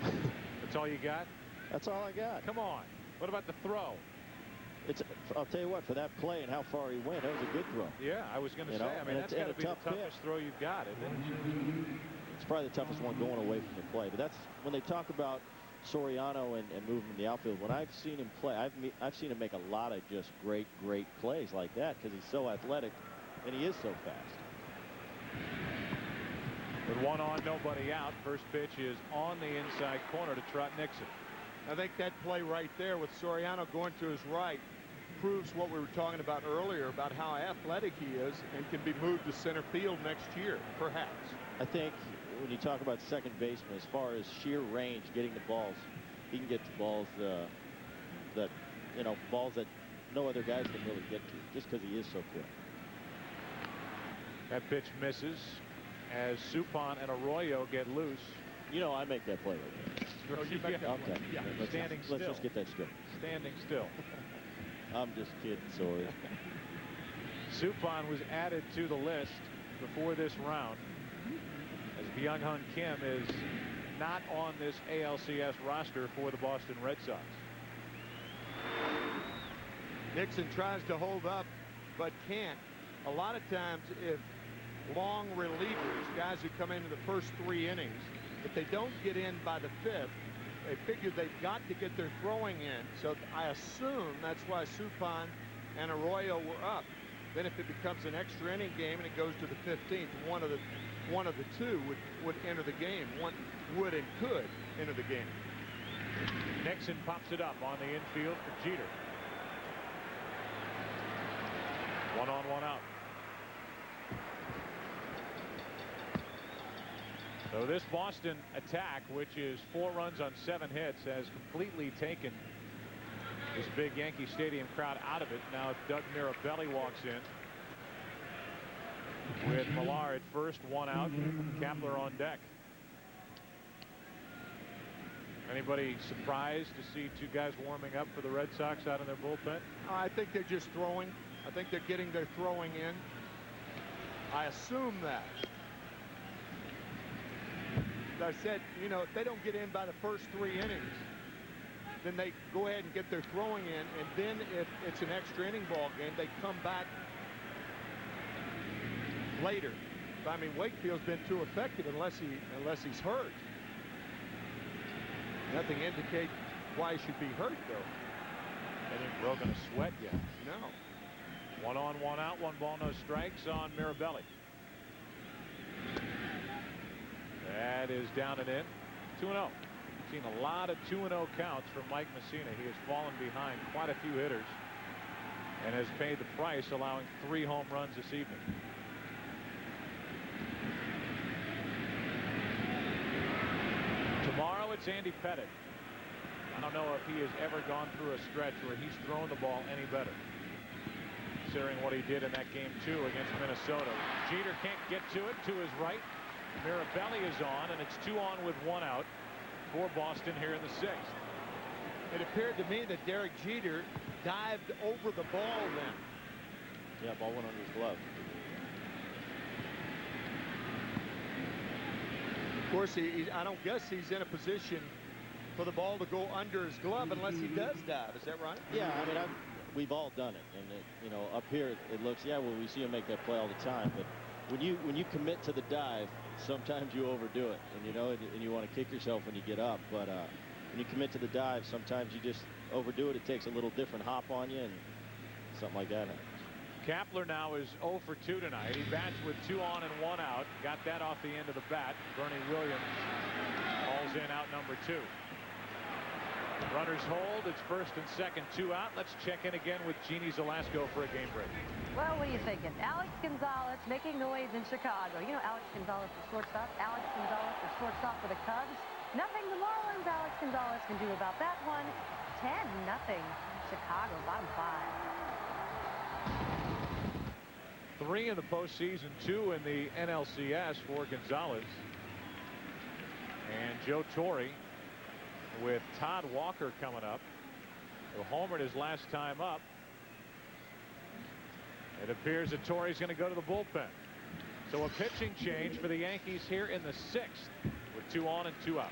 ball.
That's all you got?
That's all I got.
Come on. What about the throw?
I'll tell you what, for that play and how far he went, that was a good throw.
Yeah, I was going to say, I mean, that's got to be the toughest throw you've got, isn't it?
It's probably the toughest one going away from the play. But that's when they talk about Soriano and moving in the outfield. When I've seen him play, I've seen him make a lot of just great plays like that because he's so athletic and he is so fast.
With 1 on, nobody out. First pitch is on the inside corner to Trot Nixon.
I think that play right there with Soriano going to his right proves what we were talking about earlier about how athletic he is and can be moved to center field next year, perhaps.
I think when you talk about second baseman, as far as sheer range, getting the balls, he can get to balls balls that no other guys can really get to, just because he is so quick.
That pitch misses as Suppan and Arroyo get loose.
You know, I make that play.
Oh, you make that play.
Yeah. Standing still.
Let's just get that straight.
Standing still.
I'm just kidding, sorry.
Suppan was added to the list before this round, as Byung-Hun Kim is not on this ALCS roster for the Boston Red Sox.
Nixon tries to hold up but can't. A lot of times if long relievers, guys who come into the first 3 innings, if they don't get in by the 5th, they figure they've got to get their throwing in. So I assume that's why Suppan and Arroyo were up. Then if it becomes an extra inning game and it goes to the 15th, one of the 2 would enter the game. One would and could enter the game.
Nixon pops it up on the infield for Jeter. 1 on, 1 out. So this Boston attack, which is 4 runs on 7 hits, has completely taken this big Yankee Stadium crowd out of it. Now Doug Mirabelli walks in with Millar at first, 1 out, Kapler on deck. Anybody surprised to see 2 guys warming up for the Red Sox out in their bullpen?
I think they're just throwing. I think they're getting their throwing in. I assume that. As I said, you know, if they don't get in by the first 3 innings, then they go ahead and get their throwing in, and then if it's an extra inning ball game, they come back later. But, I mean, Wakefield's been too effective unless he's hurt. Nothing indicates why he should be hurt, though.
They didn't broken a sweat yet.
No.
1 on, 1 out, 1 ball, no strikes on Mirabelli. That is down and in. 2-0. Seen a lot of 2-0 counts from Mike Messina. He has fallen behind quite a few hitters and has paid the price, allowing 3 home runs this evening. Tomorrow it's Andy Pettitte. I don't know if he has ever gone through a stretch where he's thrown the ball any better, considering what he did in that game 2 against Minnesota. Jeter can't get to it. To his right, Mirabelli is on, and it's 2 on with 1 out for Boston here in the 6th.
It appeared to me that Derek Jeter dived over the ball then.
Yeah, ball went under his glove.
Of course, I don't guess he's in a position for the ball to go under his glove unless he does dive. Is that right?
Yeah, I mean, we've all done it, and you know, up here it looks, yeah, well, we see him make that play all the time, but when you commit to the dive, sometimes you overdo it, and you know, and you want to kick yourself when you get up. But when you commit to the dive, sometimes you just overdo it. It takes a little different hop on you, and something like that happens.
Kapler now is 0 for 2 tonight. He bats with 2 on and 1 out. Got that off the end of the bat. Bernie Williams hauls in out number 2. Runners hold. It's 1st and 2nd, 2 out. Let's check in again with Jeannie Zalasko for a game break.
Well, what are you thinking? Alex Gonzalez making noise in Chicago. You know Alex Gonzalez, the shortstop. Alex Gonzalez, the shortstop for the Cubs. Nothing the Marlins Alex Gonzalez can do about that one. 10-0. Chicago, bottom 5.
3 in the postseason, 2 in the NLCS for Gonzalez. And Joe Torre with Todd Walker coming up, who homered his last time up. It appears that Torre's going to go to the bullpen. So a pitching change for the Yankees here in the 6th with 2 on and 2 out.